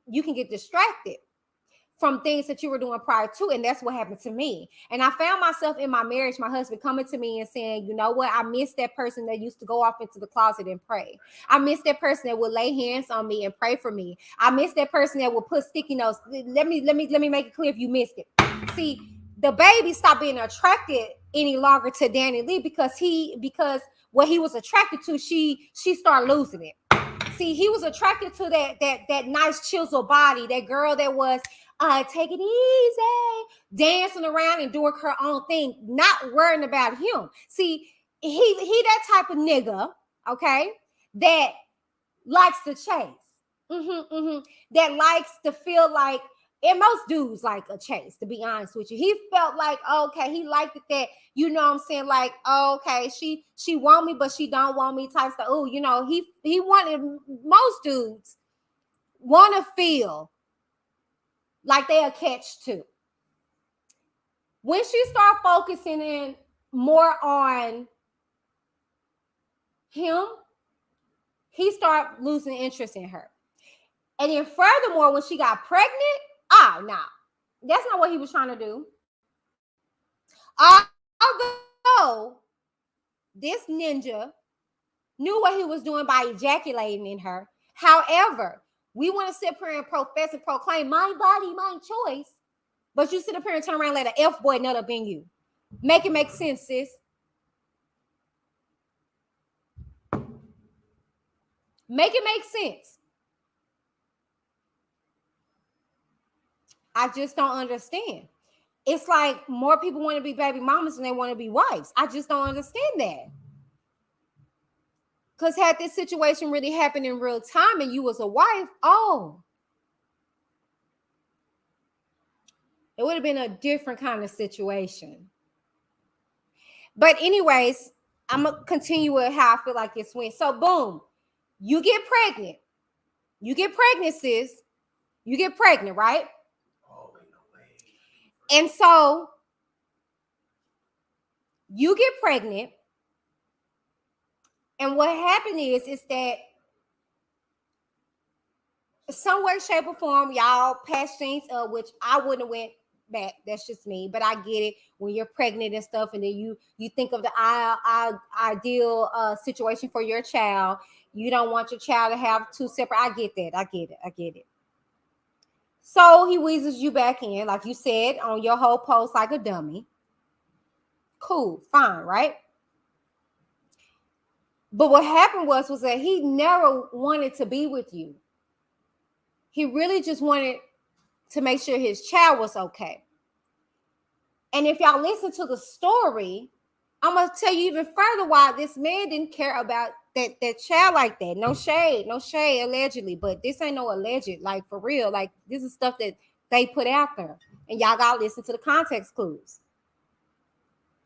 B: you can get distracted from things that you were doing prior to. And that's what happened to me. And I found myself in my marriage, my husband coming to me and saying, you know what? I miss that person that used to go off into the closet and pray. I miss that person that would lay hands on me and pray for me. I miss that person that would put sticky notes. Let me make it clear if you missed it. See, the baby stopped being attracted any longer to DANI LEIGH because what he was attracted to, she started losing it. See, he was attracted to that nice chisel body, that girl that was take it easy, dancing around and doing her own thing, not worrying about him. See, he that type of nigga, okay, that likes to chase. That likes to feel like, and most dudes like a chase, to be honest with you. He felt like, okay, he liked it that, you know what I'm saying, like, okay, she want me, but she don't want me type stuff. Oh, you know, he wanted, most dudes want to feel like they are catch to. When she started focusing in more on him, he started losing interest in her. And then furthermore, when she got pregnant, no, that's not what he was trying to do. Although this ninja knew what he was doing by ejaculating in her. However, we want to sit here and profess and proclaim my body, my choice, but you sit up here and turn around and let an F-boy nut up in you. Make it make sense, sis. Make it make sense. I just don't understand. It's like more people want to be baby mamas than they want to be wives. I just don't understand that. Because had this situation really happened in real time and you was a wife, it would have been a different kind of situation. But anyways, I'm going to continue with how I feel like this went. So boom, you get pregnant. You get pregnant, sis. You get pregnant, right? And so you get pregnant. And what happened is that some way, shape, or form, y'all patched things up, which I wouldn't have went back. That's just me. But I get it when you're pregnant and stuff, and then you think of the ideal situation for your child. You don't want your child to have two separate. I get that. I get it. So he weasels you back in, like you said on your whole post, like a dummy. Cool, fine, right? But what happened was that he never wanted to be with you. He really just wanted to make sure his child was okay. And if y'all listen to the story, I'm going to tell you even further why this man didn't care about that child like that. No shade, allegedly. But this ain't no alleged, like for real. Like this is stuff that they put out there. And y'all got to listen to the context clues.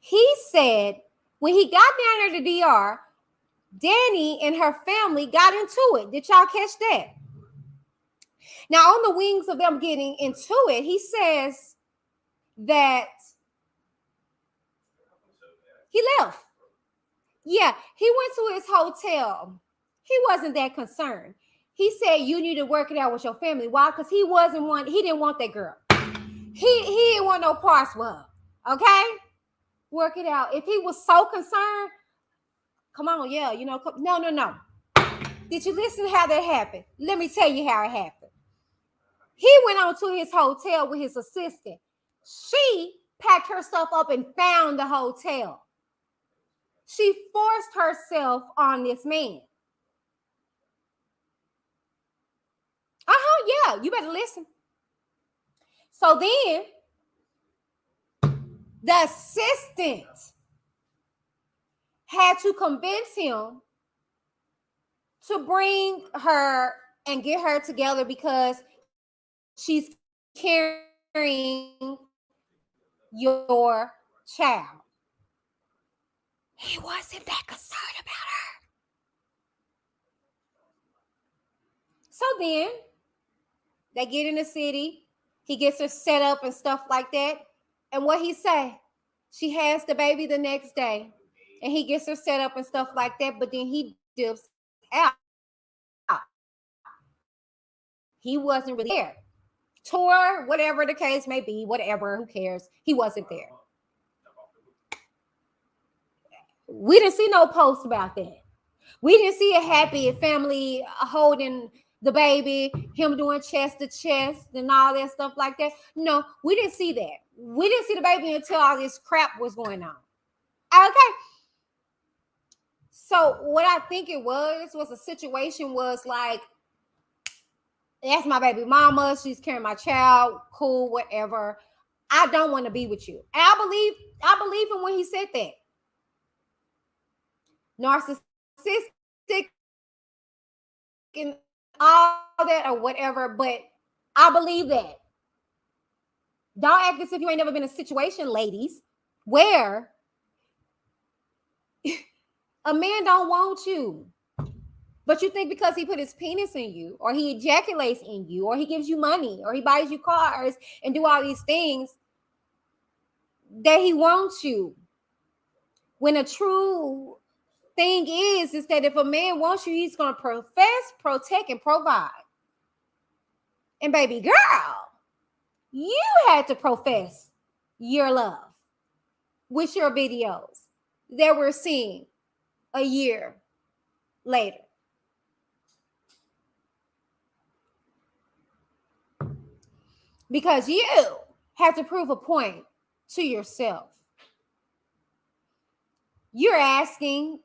B: He said when he got down there to DR, DANI and her family got into it. Did y'all catch that? Now, on the wings of them getting into it, he says that he left. Yeah, he went to his hotel. He wasn't that concerned. He said, you need to work it out with your family. Why? Because he didn't want that girl. He didn't want no parts with her. Okay? Work it out. If he was so concerned, come on, yeah, no. Did you listen to how that happened? Let me tell you how it happened. He went on to his hotel with his assistant. She packed her stuff up and found the hotel. She forced herself on this man. Yeah, you better listen. So then, the assistant had to convince him to bring her and get her together because she's carrying your child. He wasn't that concerned about her. So then they get in the city. He gets her set up and stuff like that. And what he say? She has the baby the next day. And he gets her set up and stuff like that. But then he dips out. He wasn't really there. Tour, whatever the case may be, whatever, who cares? He wasn't there. We didn't see no post about that. We didn't see a happy family holding the baby, him doing chest to chest and all that stuff like that. No, we didn't see that. We didn't see the baby until all this crap was going on. Okay. So what I think it was a situation was like, that's my baby mama. She's carrying my child. Cool, whatever. I don't want to be with you. And I believe him when he said that. Narcissistic and all that or whatever, but I believe that. Don't act as if you ain't never been in a situation, ladies, where a man don't want you. But you think because he put his penis in you, or he ejaculates in you, or he gives you money, or he buys you cars and do all these things, that he wants you. When a true thing is that if a man wants you, he's going to profess, protect, and provide. And baby girl, you had to profess your love with your videos that we're seeing a year later. Because you have to prove a point to yourself. You're asking,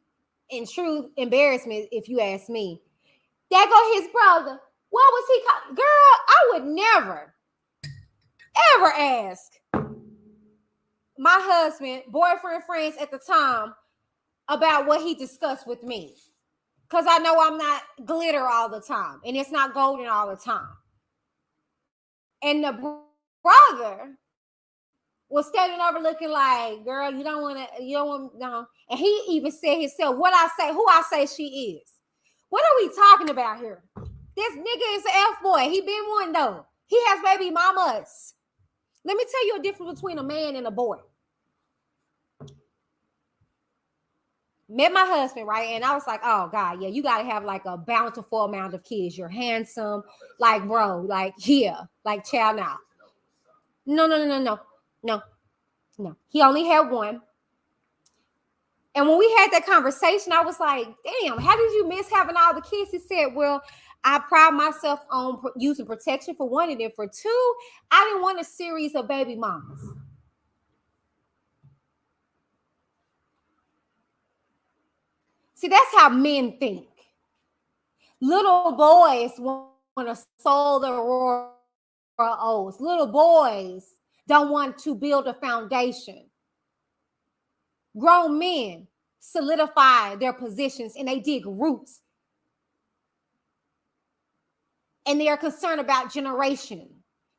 B: in true embarrassment, if you ask me, there go his brother. What was he called? Girl, I would never, ever ask my husband, boyfriend, friends at the time about what he discussed with me. Because I know I'm not glitter all the time. And it's not golden all the time. And the brother was standing over looking like, girl, you don't want, no. And he even said himself, who I say she is. What are we talking about here? This nigga is an F-boy. He been one though. He has baby mamas. Let me tell you a difference between a man and a boy. Met my husband, right? And I was like, oh God, yeah, you got to have like a bountiful amount of kids. You're handsome. Like, bro, like, yeah, like, child now. No. He only had one. And when we had that conversation, I was like, damn, how did you miss having all the kids? He said, well, I pride myself on using protection for one, and then for two, I didn't want a series of baby mamas. See, that's how men think. Little boys want to sow the royal oats. Little boys don't want to build a foundation. Grown men solidify their positions and they dig roots. And they are concerned about generation.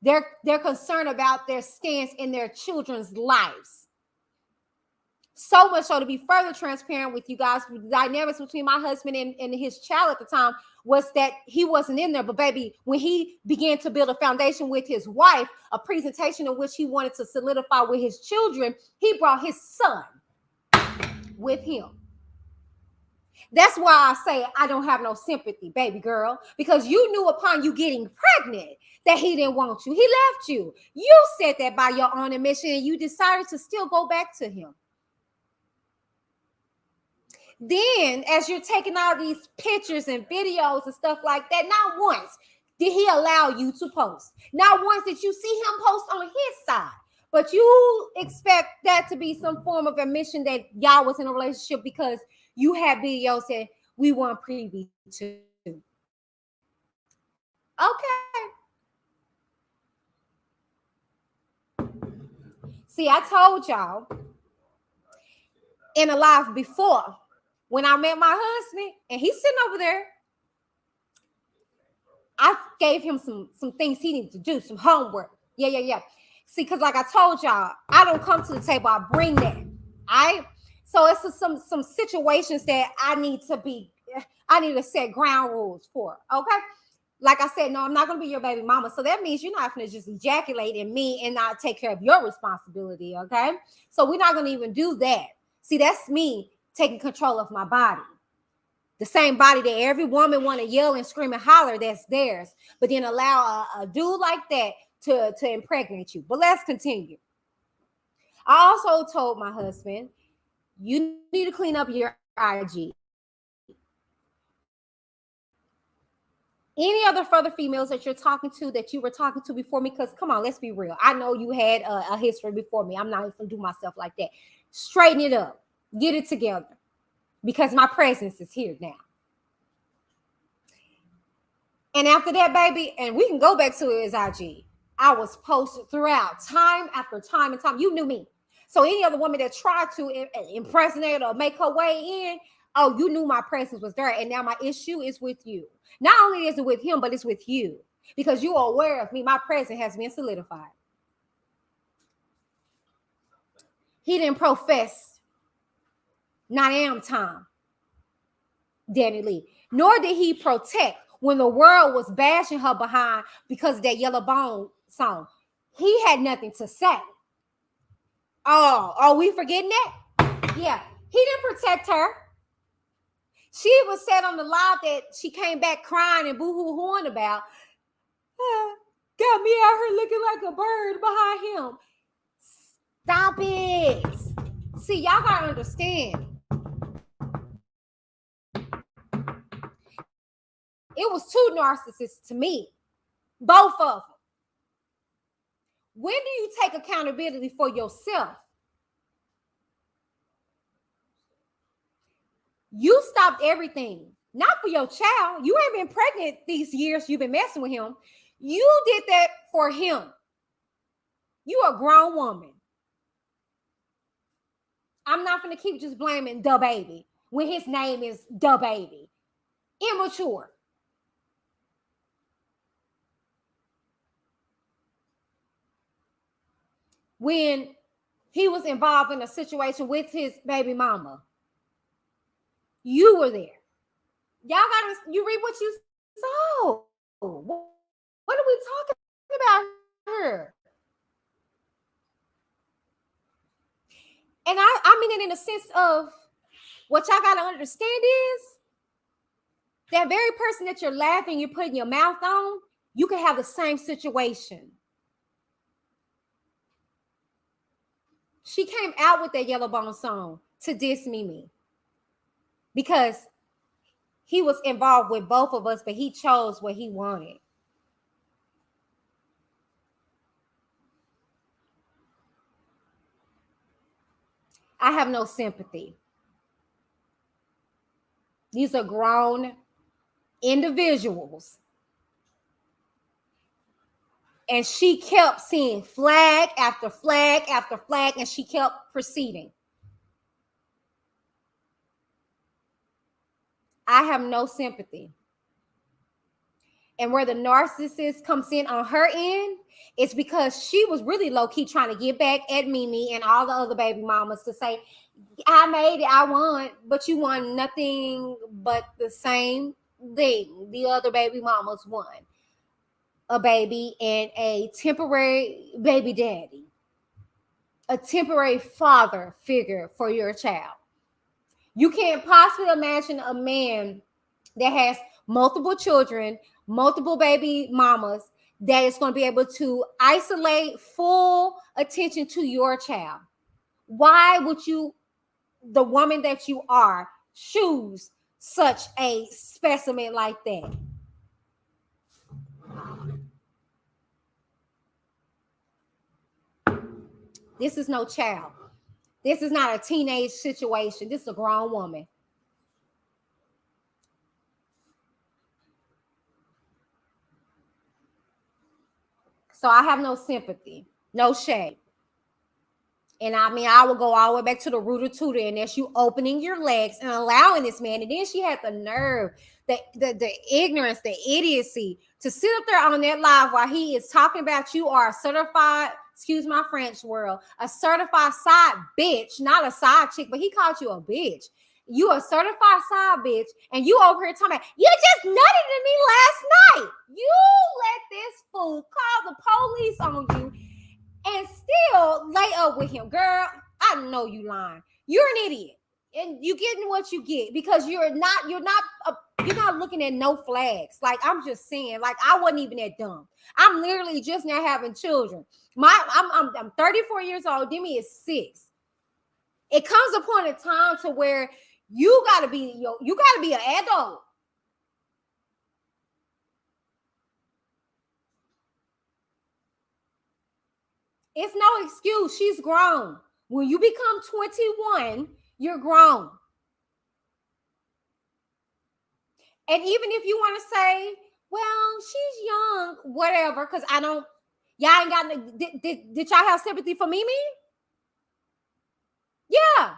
B: They're concerned about their stance in their children's lives. So much so, to be further transparent with you guys, the dynamics between my husband and his child at the time was that he wasn't in there. But baby, when he began to build a foundation with his wife, a presentation in which he wanted to solidify with his children, he brought his son with him. That's why I say I don't have no sympathy, baby girl, because you knew upon you getting pregnant that he didn't want you. He left you. You said that by your own admission, and you decided to still go back to him. Then, as you're taking all these pictures and videos and stuff like that, not once did he allow you to post. Not once did you see him post on his side. But you expect that to be some form of admission that y'all was in a relationship because you had videos that we weren't privy to. Okay. See, I told y'all in a live before, when I met my husband and he's sitting over there, I gave him some things he needed to do, some homework. Yeah. See, because like I told y'all, I don't come to the table, I bring that. So it's some situations that I need to set ground rules for. Okay. Like I said, no, I'm not going to be your baby mama. So that means you're not going to just ejaculate in me and not take care of your responsibility. Okay. So we're not going to even do that. See, that's me taking control of my body. The same body that every woman want to yell and scream and holler, that's theirs. But then allow a dude like that to impregnate you. But let's continue. I also told my husband, you need to clean up your IG. Any other further females that you're talking to that you were talking to before me? Because come on, let's be real. I know you had a history before me. I'm not even going to do myself like that. Straighten it up. Get it together. because my presence is here now. And after that, baby, and we can go back to his IG, I was posted throughout, time after time and time. You knew me. So any other woman that tried to impersonate or make her way in, oh, you knew my presence was there. And now my issue is with you. Not only is it with him, but it's with you. Because you are aware of me. My presence has been solidified. He didn't profess, not am time, DANI LEIGH. Nor did he protect when the world was bashing her behind because of that Yellow Bone song. He had nothing to say. Oh, are we forgetting that? Yeah, he didn't protect her. She was said on the live that she came back crying and boo-hoo-hooing about. Got me out here looking like a bird behind him. Stop it. See, y'all gotta understand. It was two narcissists to me. Both of them. When do you take accountability for yourself? You stopped everything. Not for your child. You ain't been pregnant these years you've been messing with him. You did that for him. You a grown woman. I'm not going to keep just blaming the baby when his name is the baby. Immature. When he was involved in a situation with his baby mama, you were there. Y'all gotta, you read what you saw. What are we talking about here? And I mean it in the sense of what y'all gotta understand is that very person that you're laughing, you're putting your mouth on, you can have the same situation. She came out with that Yellow Bone song to diss me because he was involved with both of us, but he chose what he wanted. I have no sympathy. These are grown individuals. And she kept seeing flag after flag after flag, and she kept proceeding. I have no sympathy. And where the narcissist comes in on her end, it's because she was really low-key trying to get back at Mimi and all the other baby mamas to say, I made it, I won, but you won nothing but the same thing the other baby mamas won. A baby and a temporary baby daddy. A temporary father figure for your child. You can't possibly imagine a man that has multiple children, multiple baby mamas, that is going to be able to isolate full attention to your child. Why would you, the woman that you are, choose such a specimen like that? This is no child. This is not a teenage situation. This is a grown woman. So I have no sympathy, no shade. And I mean, I will go all the way back to the rooter tutor, and that's you opening your legs and allowing this man. And then she had the nerve, the ignorance, the idiocy to sit up there on that live while he is talking about you are a certified, excuse my French world, a certified side bitch, not a side chick, but he called you a bitch. You a certified side bitch, and you over here talking about, you just nutted at me last night. You let this fool call the police on you and still lay up with him. Girl, I know you lying. You're an idiot. And you getting what you get because you're not looking at no flags. Like, I'm just saying, like, I wasn't even that dumb. I'm literally just now having children. I'm 34 years old. Demi is 6. It comes a point in time to where you gotta be an adult. It's no excuse. She's grown. When you become 21, you're grown. And even if you want to say, well, she's young, whatever, because I don't, y'all ain't got, did y'all have sympathy for Mimi? Yeah.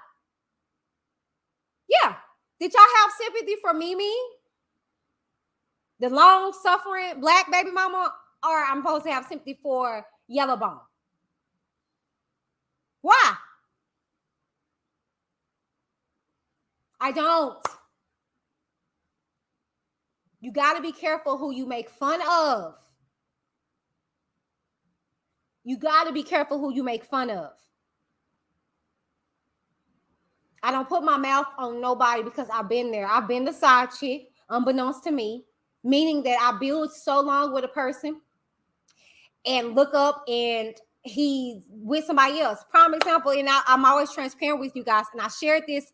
B: Yeah. Did y'all have sympathy for Mimi? The long suffering black baby mama, or I'm supposed to have sympathy for Yellowbone? Why? I don't. You got to be careful who you make fun of. You got to be careful who you make fun of. I don't put my mouth on nobody because I've been there. I've been the side chick, unbeknownst to me, meaning that I build so long with a person and look up and he's with somebody else. Prime example, and I'm always transparent with you guys, and I shared this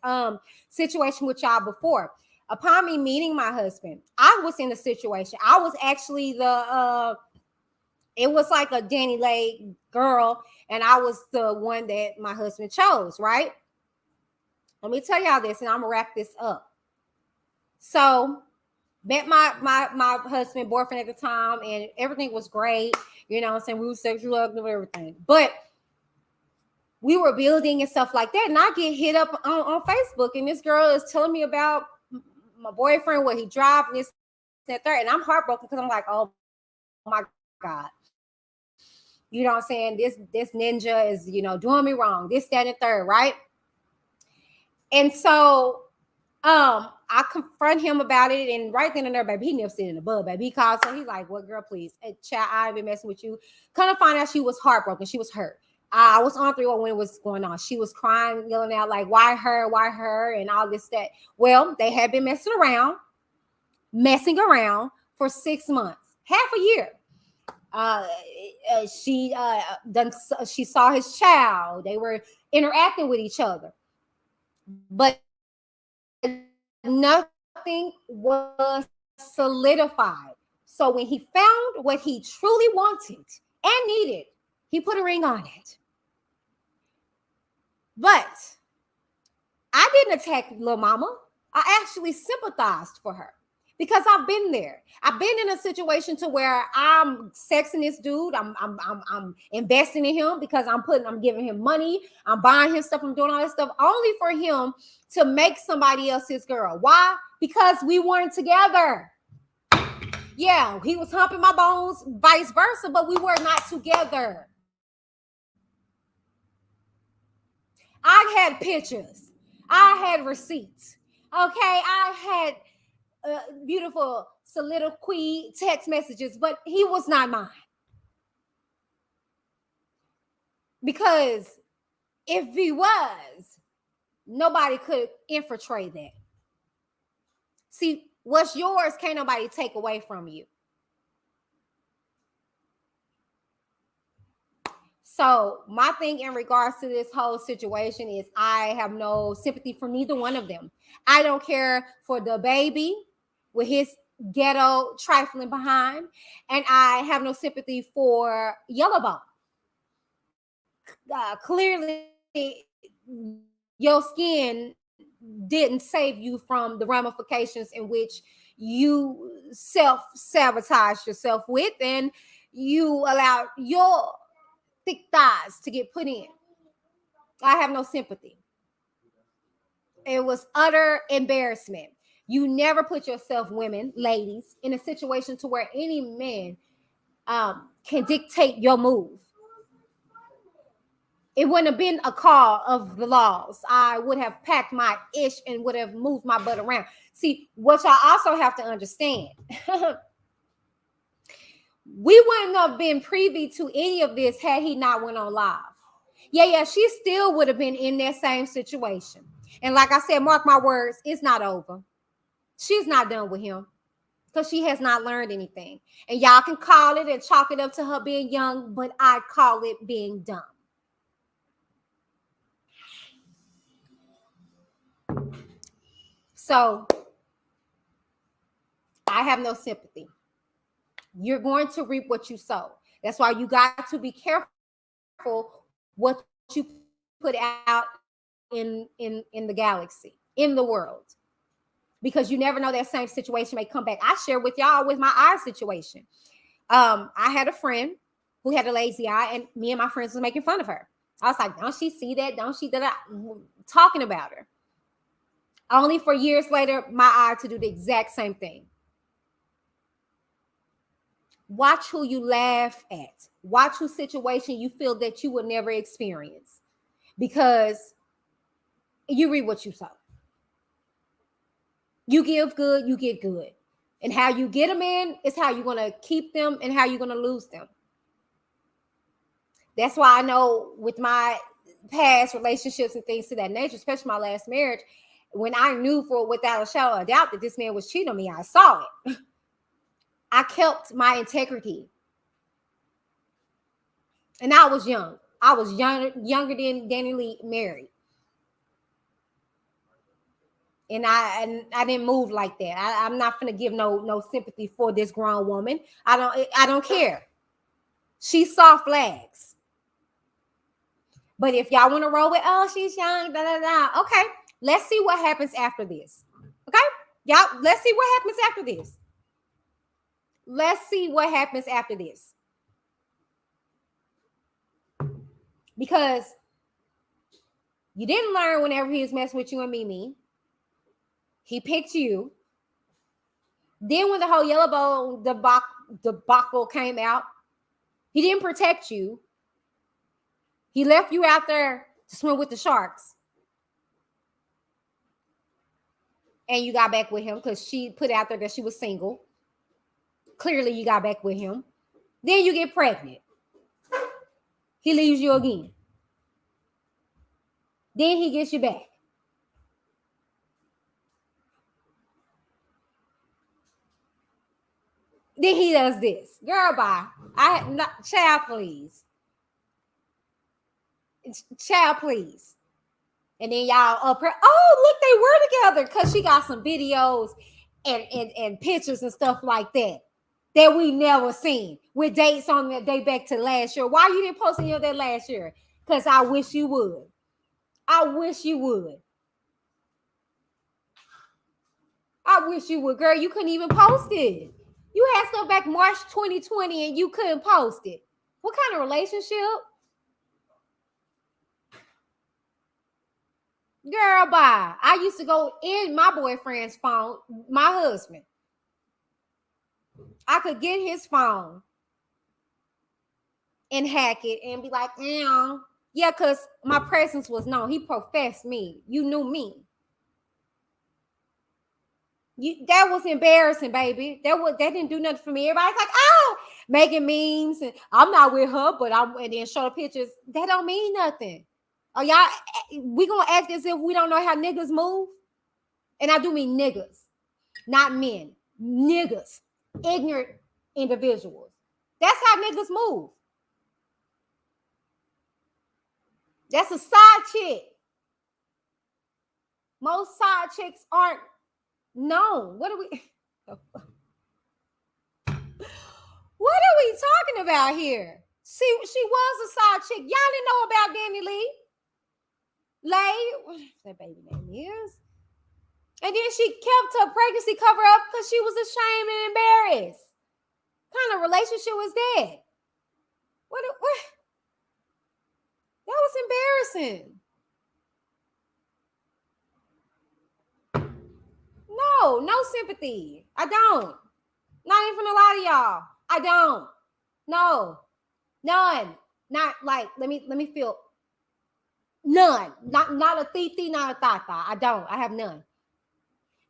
B: situation with y'all before. Upon me meeting my husband, I was in a situation. I was actually it was like a DANI LEIGH girl, and I was the one that my husband chose, right? Let me tell y'all this, and I'm gonna wrap this up. So, met my husband, boyfriend at the time, and everything was great. You know what I'm saying? We were sexual and everything. But we were building and stuff like that. And I get hit up on Facebook, and this girl is telling me about my boyfriend, what he drives, and this, that, third. And I'm heartbroken because I'm like, oh my God. You know what I'm saying? This ninja is, doing me wrong. This, that, and third, right? And so I confront him about it, and right then and there, baby, he never seen in the bud, baby. He called, so he's like, "What, girl, please, hey, child, I've been messing with you." Kind of find out she was heartbroken, she was hurt. I was on 3 when it was going on. She was crying, yelling out like, why her, and all this, that. Well, they had been messing around for 6 months, half a year. She saw his child. They were interacting with each other, but nothing was solidified. So when he found what he truly wanted and needed, he put a ring on it. But I didn't attack little mama. I actually sympathized for her because I've been there. I've been in a situation to where I'm sexing this dude. I'm investing in him because I'm giving him money. I'm buying him stuff. I'm doing all this stuff only for him to make somebody else his girl. Why? Because we weren't together. Yeah, he was humping my bones, vice versa, but we were not together. I had pictures. I had receipts. Okay, I had beautiful soliloquy text messages, but he was not mine. Because if he was, nobody could infiltrate that. See, what's yours can't nobody take away from you. So my thing in regards to this whole situation is I have no sympathy for neither one of them. I don't care for the baby with his ghetto trifling behind, and I have no sympathy for Yellowbone. Clearly, your skin didn't save you from the ramifications in which you self-sabotage yourself with, and you allowed your thick thighs to get put in. I have no sympathy. It was utter embarrassment. You never put yourself, women, ladies, in a situation to where any man can dictate your move. It wouldn't have been a call of the laws. I would have packed my ish and would have moved my butt around. See, what y'all also have to understand, we wouldn't have been privy to any of this had he not went on live. Yeah, she still would have been in that same situation. And like I said, mark my words, it's not over. She's not done with him because she has not learned anything. And y'all can call it and chalk it up to her being young, but I call it being dumb. So I have no sympathy. You're going to reap what you sow. That's why you got to be careful what you put out in the galaxy, in the world. because you never know that same situation may come back. I share with y'all with my eye situation. I had a friend who had a lazy eye, and me and my friends was making fun of her. I was like, don't she see that? Don't she that? Talking about her. Only for years later, my eye to do the exact same thing. Watch who you laugh at. Watch whose situation you feel that you will never experience, because you reap what you sow. You give good, you get good. And how you get them in is how you're going to keep them and how you're going to lose them. That's why I know with my past relationships and things to that nature, especially my last marriage, when I knew for without a shadow of a doubt that this man was cheating on me, I saw it. I kept my integrity. And I was young. I was younger than DANI LEIGH married. And I didn't move like that. I'm not gonna give no sympathy for this grown woman. I don't care. She saw flags. But if y'all want to roll with, oh, she's young, da da da. Okay, let's see what happens after this. Okay, y'all, let's see what happens after this. Let's see what happens after this. Because you didn't learn whenever he was messing with you and Mimi. He picked you. Then when the whole yellow bone debacle came out, he didn't protect you. He left you out there to swim with the sharks. And you got back with him because she put out there that she was single. Clearly, you got back with him. Then you get pregnant. He leaves you again. Then he gets you back. Then he does this. Girl, bye. Child, please. Child, please. And then y'all up her. Oh, look, they were together, because she got some videos and pictures and stuff like that we never seen, with dates on that day back to last year. Why you didn't post any of that last year? Because I wish you would. I wish you would. I wish you would, girl. You couldn't even post it. You had stuff back March 2020 and you couldn't post it. What kind of relationship? Girl, bye. I used to go in my boyfriend's phone, my husband. I could get his phone and hack it and be like, yeah, because my presence was known. He professed me. You knew me. That was embarrassing, baby. That didn't do nothing for me. Everybody's like, oh, making memes, and I'm not with her, but and then show the pictures. That don't mean nothing. Are y'all, we gonna act as if we don't know how niggas move? And I do mean niggas, not men. Niggas, ignorant individuals. That's how niggas move. That's a side chick. Most side chicks aren't known. What are we talking about here? She was a side chick. Y'all didn't know about DANI LEIGH. What that baby name is. And then she kept her pregnancy cover up because she was ashamed and embarrassed. What kind of relationship was that? What? That was embarrassing. No sympathy. I don't. Not even gonna lie to y'all. I don't. No. None. Not like, let me feel. None. Not a titi, not a tata. I don't. I have none.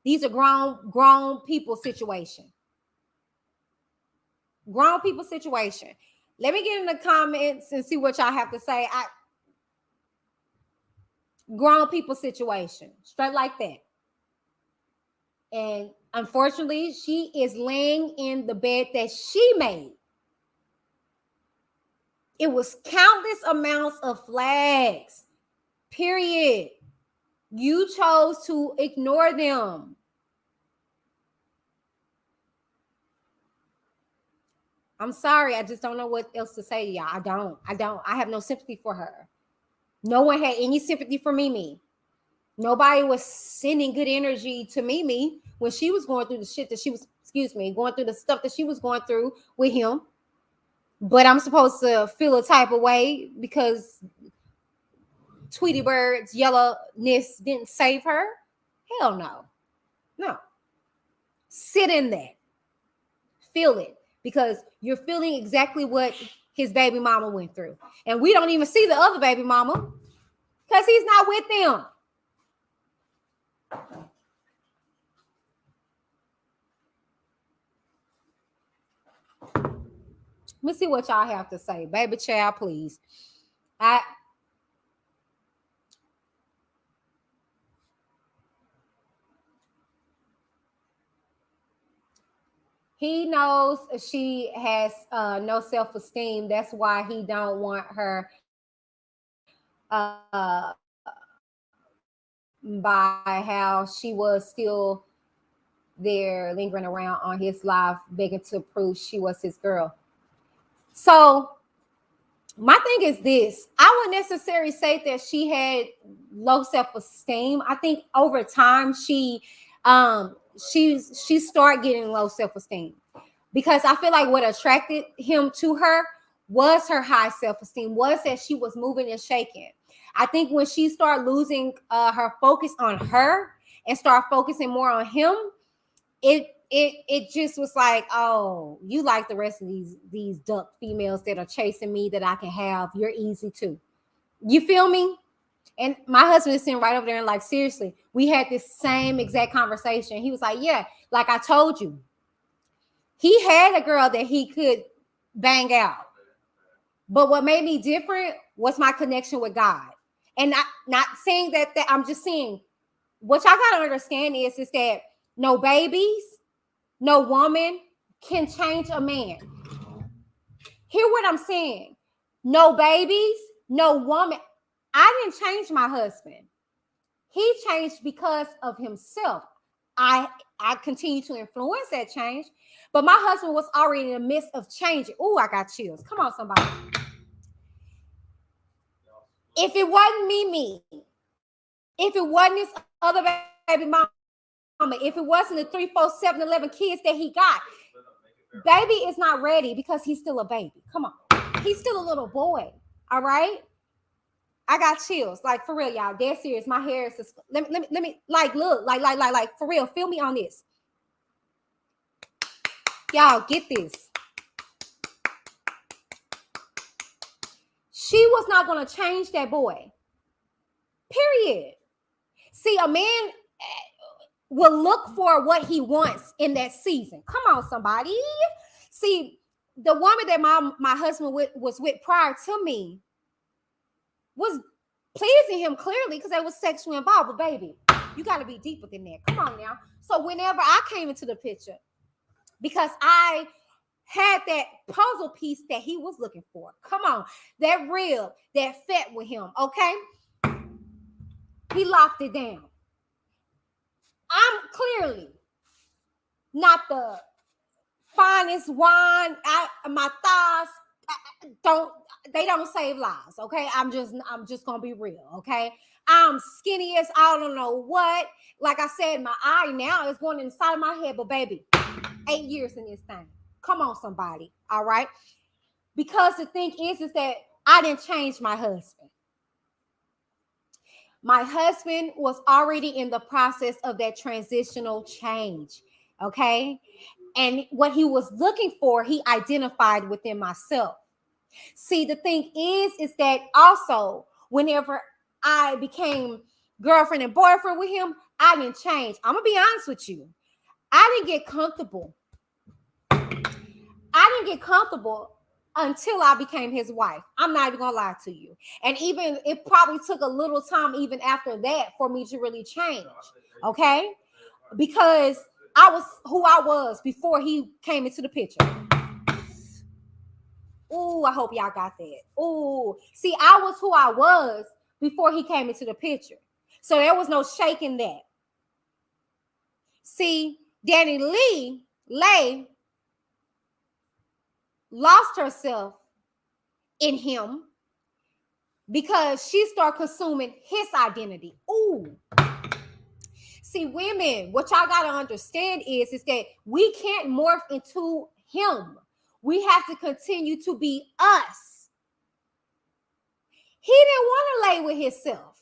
B: These are grown people situation. Grown people situation. Let me get in the comments and see what y'all have to say. Grown people situation. Straight like that. And unfortunately, she is laying in the bed that she made. It was countless amounts of flags. Period. You chose to ignore them. I'm sorry. I just don't know what else to say to y'all. I don't. I have no sympathy for her. No one had any sympathy for Mimi. Nobody was sending good energy to Mimi when she was going through the shit that she was, going through the stuff that she was going through with him. But I'm supposed to feel a type of way because Tweety Bird's yellowness didn't save her? Hell no. No. Sit in that. Feel it, because you're feeling exactly what his baby mama went through. And we don't even see the other baby mama because he's not with them. Let me see what y'all have to say. Baby child, please. He knows she has no self-esteem. That's why he don't want her by how she was still there lingering around on his life, begging to prove she was his girl. So my thing is this: I wouldn't necessarily say that she had low self-esteem. I think over time she started getting low self-esteem, because I feel like what attracted him to her was her high self-esteem, was that she was moving and shaking. I think when she started losing her focus on her and start focusing more on him, it just was like, oh, you like the rest of these duck females that are chasing me that I can have. You're easy too. You feel me? And my husband is sitting right over there and like, seriously, we had this same exact conversation. He was like, yeah, like I told you, he had a girl that he could bang out. But what made me different was my connection with God. And not saying that I'm just saying, what y'all got to understand is that no babies, no woman can change a man. Hear what I'm saying? No babies, no woman. I didn't change my husband. He changed because of himself. I continue to influence that change, but my husband was already in the midst of changing. Oh, I got chills. Come on, somebody. If it wasn't me, if it wasn't his other baby mama, if it wasn't the 3, 4, 7, 11 kids that he got, baby is not ready because he's still a baby. Come on. He's still a little boy. All right. I got chills. Like, for real, y'all. Dead serious. My hair is just, let me like, look, like for real. Feel me on this. Y'all get this. She was not going to change that boy. Period. See, a man will look for what he wants in that season. Come on, somebody. See, the woman that my husband was with prior to me was pleasing him clearly because they was sexually involved. But baby, you got to be deeper than that. Come on now. So whenever I came into the picture, because I had that puzzle piece that he was looking for. Come on. That rib, that fit with him. Okay. He locked it down. I'm clearly not the finest wine. My thighs they don't save lives. Okay. I'm just gonna be real. Okay. I'm skinny as I don't know what. Like I said, my eye now is going inside of my head, but baby, 8 years in this thing. Come on, somebody. All right. Because the thing is that I didn't change my husband. My husband was already in the process of that transitional change. Okay. And what he was looking for, he identified within myself. See, the thing is that also whenever I became girlfriend and boyfriend with him, I didn't change. I'm going to be honest with you. I didn't get comfortable. Until I became his wife. I'm not even gonna lie to you. And even it probably took a little time even after that for me to really change. Okay? Because I was who I was before he came into the picture. Ooh, I hope y'all got that. Ooh, see, I was who I was before he came into the picture. So there was no shaking that. See, DANI Leigh lost herself in him because she started consuming his identity. Ooh. See, women, what y'all got to understand is that we can't morph into him. We have to continue to be us. He didn't want to lay with himself.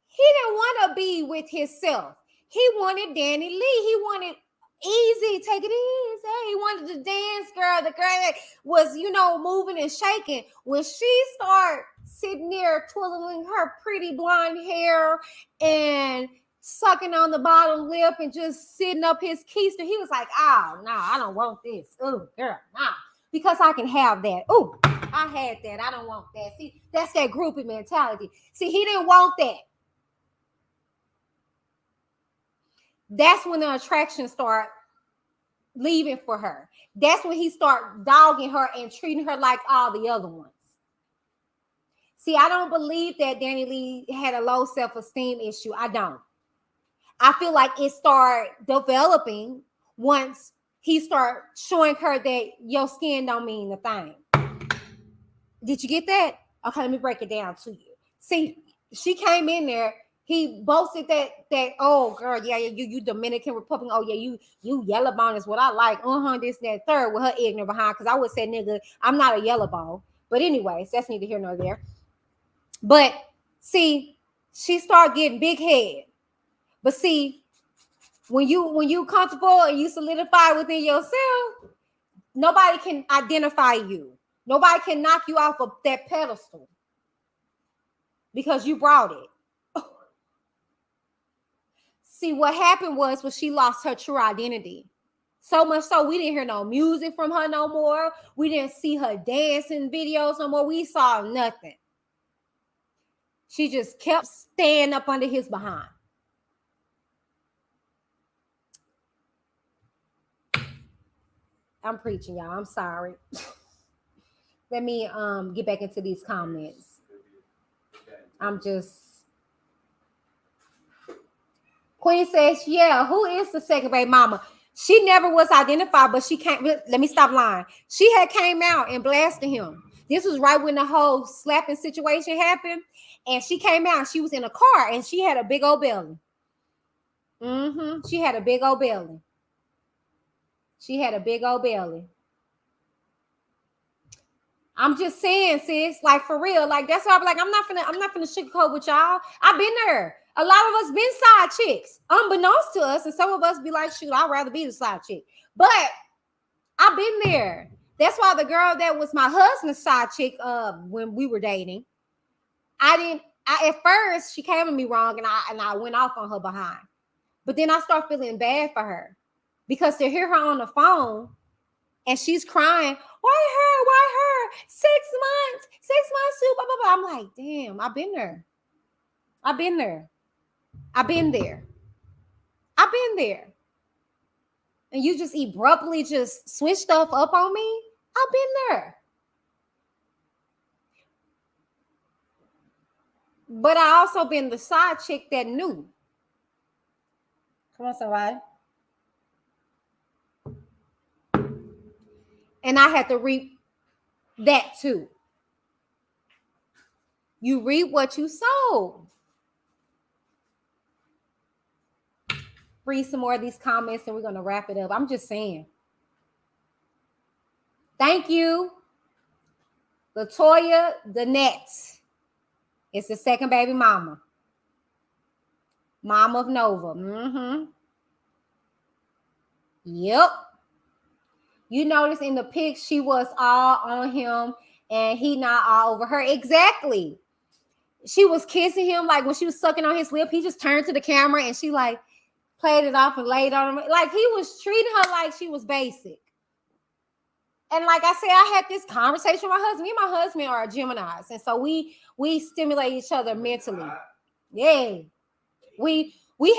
B: He didn't want to be with himself. He wanted DANI LEIGH. He wanted easy, take it easy. He wanted the dance girl, the girl that was, moving and shaking. When she started sitting there twiddling her pretty blonde hair and sucking on the bottom lip and just sitting up his keister, he was like, oh, no, I don't want this. Oh, girl, nah. Because I can have that. Oh, I had that. I don't want that. See, that's that groupie mentality. See, he didn't want that. That's when the attraction started leaving for her. That's when he started dogging her and treating her like all the other ones. See, I don't believe that DANI LEIGH had a low self-esteem issue. I don't. I feel like it started developing once he started showing her that your skin don't mean a thing. Did you get that? Okay, let me break it down to you. See, she came in there. He boasted that oh girl, yeah, you Dominican Republic. Oh yeah, you yellow bone is what I like. This and that third with her ignorant behind. Because I would say, nigga, I'm not a yellow bone. But anyways, that's neither here nor there. But see, she started getting big head. But see, when you comfortable and you solidify within yourself, nobody can identify you. Nobody can knock you off of that pedestal because you brought it. See, what happened was when she lost her true identity. So much so we didn't hear no music from her no more. We didn't see her dancing videos no more. We saw nothing. She just kept staying up under his behind. I'm preaching, y'all. I'm sorry. Let me get back into these comments. Queen says, yeah, who is the second baby mama? She never was identified, but she can't. Let me stop lying. She had came out and blasted him. This was right when the whole slapping situation happened. And she came out and she was in a car and she had a big old belly. She had a big old belly. She had a big old belly. I'm just saying, sis, like for real, like that's why I'm like, I'm not finna sugarcoat with y'all. I've been there. A lot of us been side chicks, unbeknownst to us, and some of us be like, shoot, I'd rather be the side chick. But I've been there. That's why the girl that was my husband's side chick, when we were dating, at first she came at me wrong, and I went off on her behind. But then I start feeling bad for her because to hear her on the phone and she's crying, why her? 6 months too, blah, blah, blah. I'm like, damn, I've been there. And you just abruptly just switch stuff up on me? I've been there. But I also been the side chick that knew. Come on, somebody. And I had to reap that too. You reap what you sow. Read some more of these comments and we're going to wrap it up. I'm just saying. Thank you. Latoya Danette. It's the second baby mama. Mom of Nova. Yep. You notice in the pic, she was all on him and he not all over her. Exactly. She was kissing him. Like when she was sucking on his lip, he just turned to the camera and she like played it off and laid on him. Like he was treating her like she was basic. And like I said, I had this conversation with my husband. Me and my husband are Geminis. And so we stimulate each other mentally. Yeah. We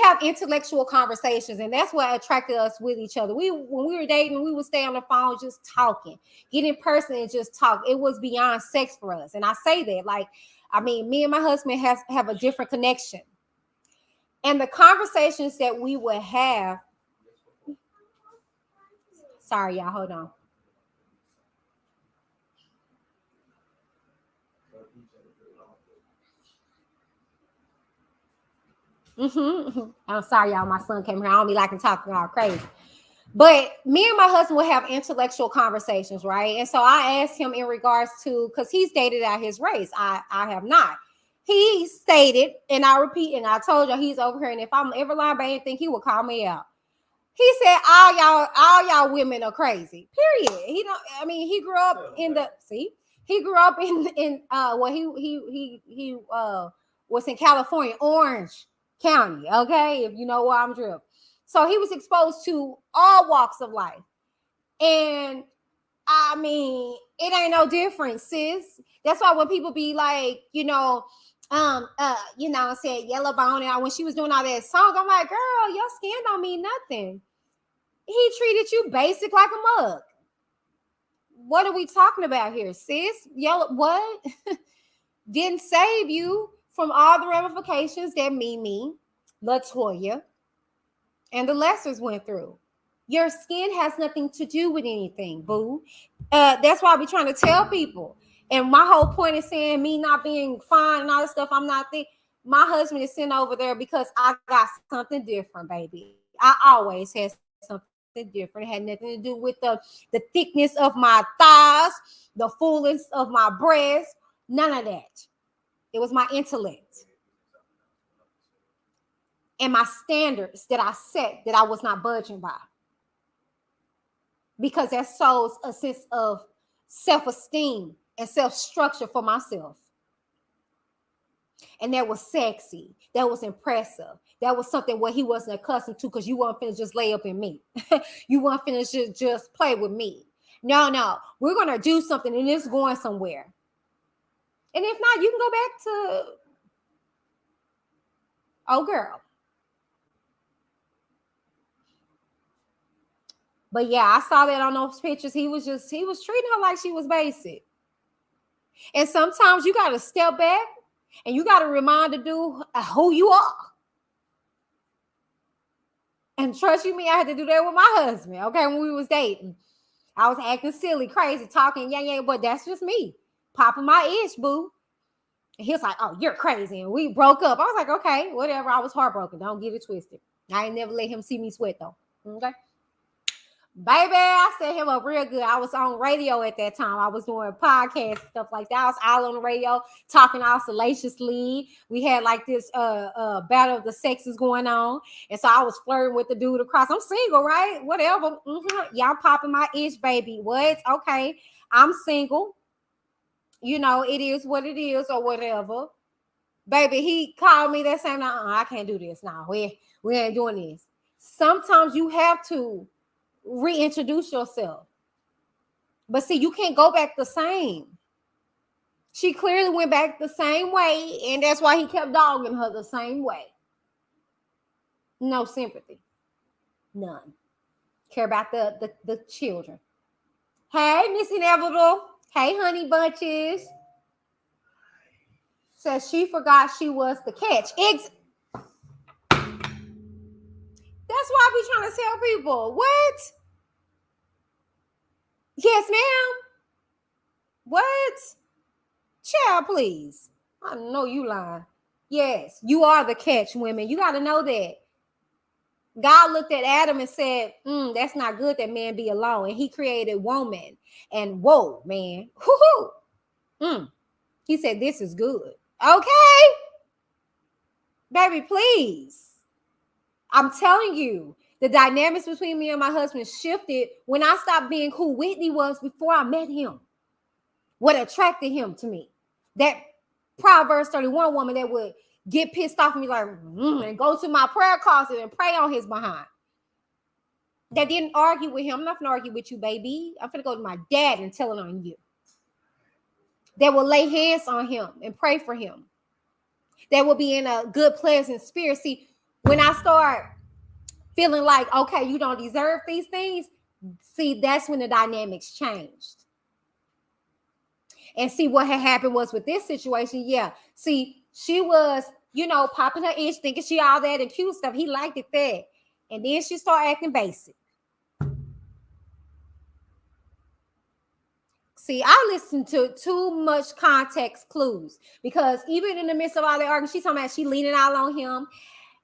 B: have intellectual conversations, and that's what attracted us with each other. When we were dating, we would stay on the phone just talking, get in person and just talk. It was beyond sex for us. And I say that, like, I mean, me and my husband have a different connection. And the conversations that we would have, sorry, y'all, hold on. I'm sorry, y'all. My son came here. I don't be liking talking all crazy. But me and my husband would have intellectual conversations, right? And so I asked him in regards to, because he's dated at his race. I have not. He stated, and I repeat, and I told you he's over here. And if I'm ever lying about anything, he will call me out. He said, all y'all women are crazy. Period. He don't. I mean, he grew up in the He grew up in well, he was in California, Orange County. Okay, if you know where I'm drilled. So he was exposed to all walks of life. And I mean, it ain't no different, sis. That's why when people be like, said yellow bone, and when she was doing all that song, I'm like, girl, your skin don't mean nothing. He treated you basic like a mug. What are we talking about here, sis? Yellow what? Didn't save you from all the ramifications that Mimi, Latoya, and the Lessers went through. Your skin has nothing to do with anything, boo. That's why I be trying to tell people. And my whole point is saying me not being fine and all this stuff. I'm not thinking. My husband is sitting over there because I got something different, baby. I always had something different. It had nothing to do with the thickness of my thighs, the fullness of my breast. None of that. It was my intellect and my standards that I set that I was not budging by. Because that shows a sense of self-esteem and self-structure for myself. And that was sexy. That was impressive. That was something where he wasn't accustomed to, because you weren't finna just lay up in me. You weren't finna just play with me. No. We're going to do something, and it's going somewhere. And if not, you can go back to, oh, girl. But yeah, I saw that on those pictures. He was treating her like she was basic. And sometimes you got to step back and you got to remind the dude who you are. And trust you me, I had to do that with my husband, okay, when we was dating. I was acting silly, crazy, talking, but that's just me. Popping my itch, boo. And he was like, oh, you're crazy. And we broke up. I was like, okay, whatever. I was heartbroken. Don't get it twisted. I ain't never let him see me sweat, though. Okay? Baby, I set him up real good. I was on radio at that time. I was doing podcasts, stuff like that. I was all on the radio talking all salaciously. We had like this battle of the sexes going on. And so I was flirting with the dude across. I'm single, right? Whatever. Y'all popping my itch, baby. What? Okay. I'm single. It is what it is or whatever. Baby, he called me that same night. I can't do this now. We ain't doing this. Sometimes you have to reintroduce yourself. But see, you can't go back the same. She clearly went back the same way, and that's why he kept dogging her the same way. No sympathy. None. Care about the children. Hey, Miss Inevitable. Hey, honey bunches. Says she forgot she was the catch. That's why I be trying to tell people. What? Yes, ma'am. What? Child, please. I know you lying. Yes, you are the catch, women. You got to know that. God looked at Adam and said, that's not good that man be alone. And he created woman. And whoa, man. Whoo-hoo. He said, this is good. Okay. Baby, please. I'm telling you, the dynamics between me and my husband shifted when I stopped being who Whitney was before I met him. What attracted him to me. That Proverbs 31 woman that would get pissed off and be like, and go to my prayer closet and pray on his behind. That didn't argue with him. I'm not going to argue with you, baby. I'm going to go to my dad and tell it on you. That will lay hands on him and pray for him. That will be in a good, pleasant spirit. See, when I start feeling like, okay, you don't deserve these things, see, that's when the dynamics changed. And see, what had happened was with this situation, see, she was, popping her itch, thinking she all that and cute stuff. He liked it that. And then she started acting basic. See, I listened to too much context clues, because even in the midst of all that argument, she's talking about she leaning out on him.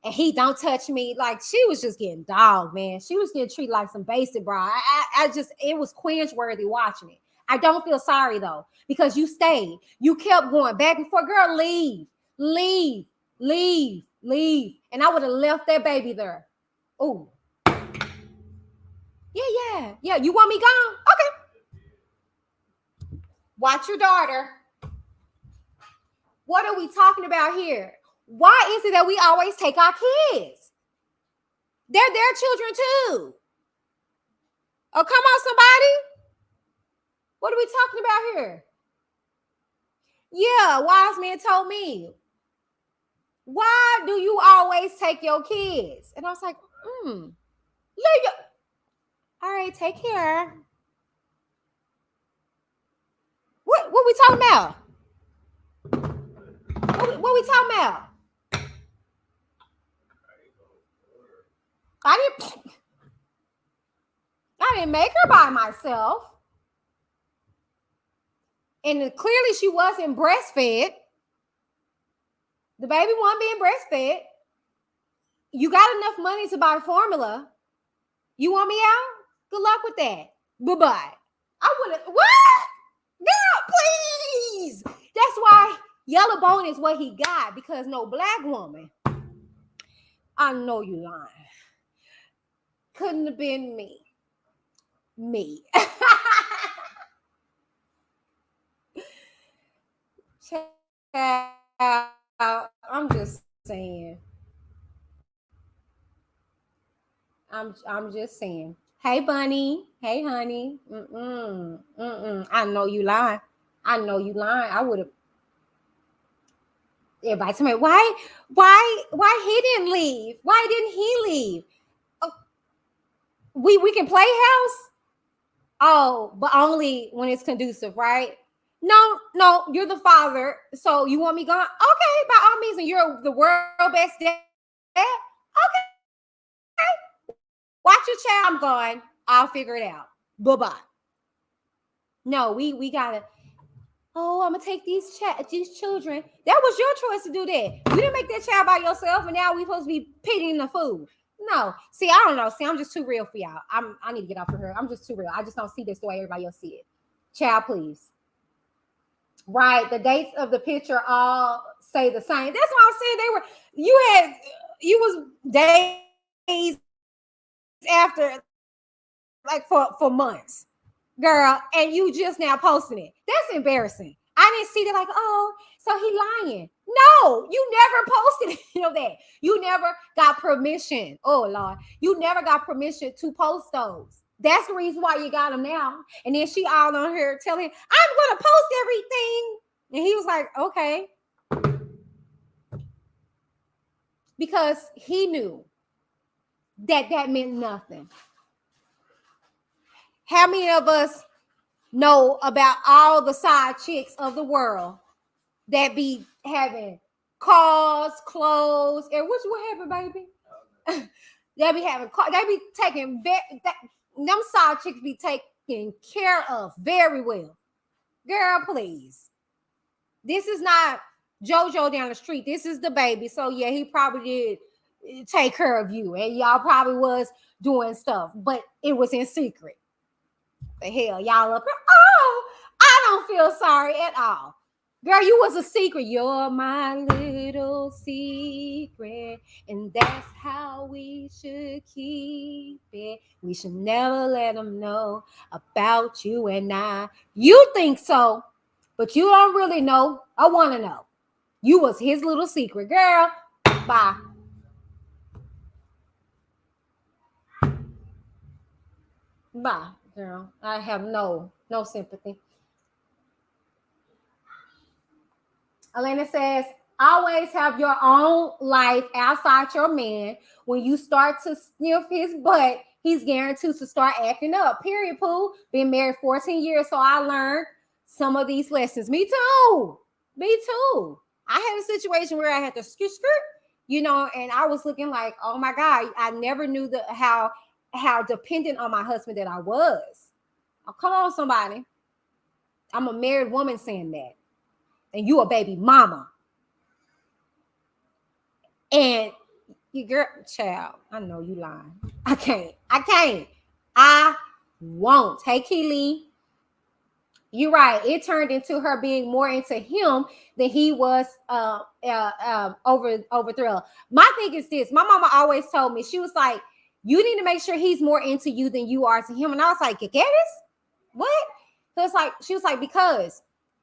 B: and he don't touch me. Like, she was just getting dogged, man. She was getting treated like some basic bra. I just, it was cringe worthy watching it. I don't feel sorry though, because you stayed. You kept going back and forth. Girl, leave. And I would have left that baby there. Oh. Yeah. You want me gone? Okay. Watch your daughter. What are we talking about here? Why is it that we always take our kids? They're their children too. Oh, come on, somebody. What are we talking about here? Yeah, wise man told me, why do you always take your kids? And I was like, all right, take care. What we talking about? What we talking about? I didn't make her by myself. And clearly she wasn't breastfed. The baby wasn't being breastfed. You got enough money to buy formula. You want me out? Good luck with that. Bye-bye. I would have, what? Girl, please. That's why yellow bone is what he got, because no black woman. I know you lying. Couldn't have been me. I'm just saying. I'm just saying. Hey, bunny. Hey, honey. I know you lying. I would have. Everybody tell me, why he didn't leave? Why didn't he leave? Oh, we can play house. Oh, but only when it's conducive, right? No, you're the father, so you want me gone? Okay, by all means, and you're the world best dad. Okay. Watch your child. I'm gone. I'll figure it out. Bye-bye. No, we gotta. Oh, I'm gonna take these children. That was your choice to do that. You didn't make that child by yourself, and now we supposed to be pitying the food. No, see, I don't know. See, I'm just too real for y'all. I need to get off of her. I'm just too real. I just don't see this the way everybody else see it. Child, please. Right, the dates of the picture all say the same. That's why I'm saying you was days after, like for months, girl, and you just now posting it. That's embarrassing. I didn't see that, like, oh, so he lying. No, you never posted that. You never got permission. Oh Lord, you never got permission to post those. That's the reason why you got them now. And then she all on here telling him, I'm gonna post everything. And he was like, okay. Because he knew that meant nothing. How many of us know about all the side chicks of the world that be having cars, clothes, and what happened, baby? They be having cars, they be taking them side chicks be taken care of very well. Girl, please. This is not JoJo down the street. This is the baby. So yeah, he probably did take care of you, and y'all probably was doing stuff, but it was in secret. The hell, y'all up here? Oh, I don't feel sorry at all. Girl, you was a secret. You're my little secret, and that's how we should keep it. We should never let them know about you and I. You think so, but you don't really know. I want to know. You was his little secret, girl. Bye. Bye, girl. I have no sympathy. Elena says, always have your own life outside your man. When you start to sniff his butt, he's guaranteed to start acting up. Period, Pooh. Been married 14 years, so I learned some of these lessons. Me too. I had a situation where I had to skirt, and I was looking like, oh my God, I never knew how dependent on my husband that I was. Oh, come on, somebody. I'm a married woman saying that. And you a baby mama. And You girl, child. I know you lying. I can't. I won't. Hey, Keely. You're right. It turned into her being more into him than he was over Thrill. My thing is this. My mama always told me, she was like, you need to make sure he's more into you than you are to him. And I was like, ¿qué quieres? What? She was like, because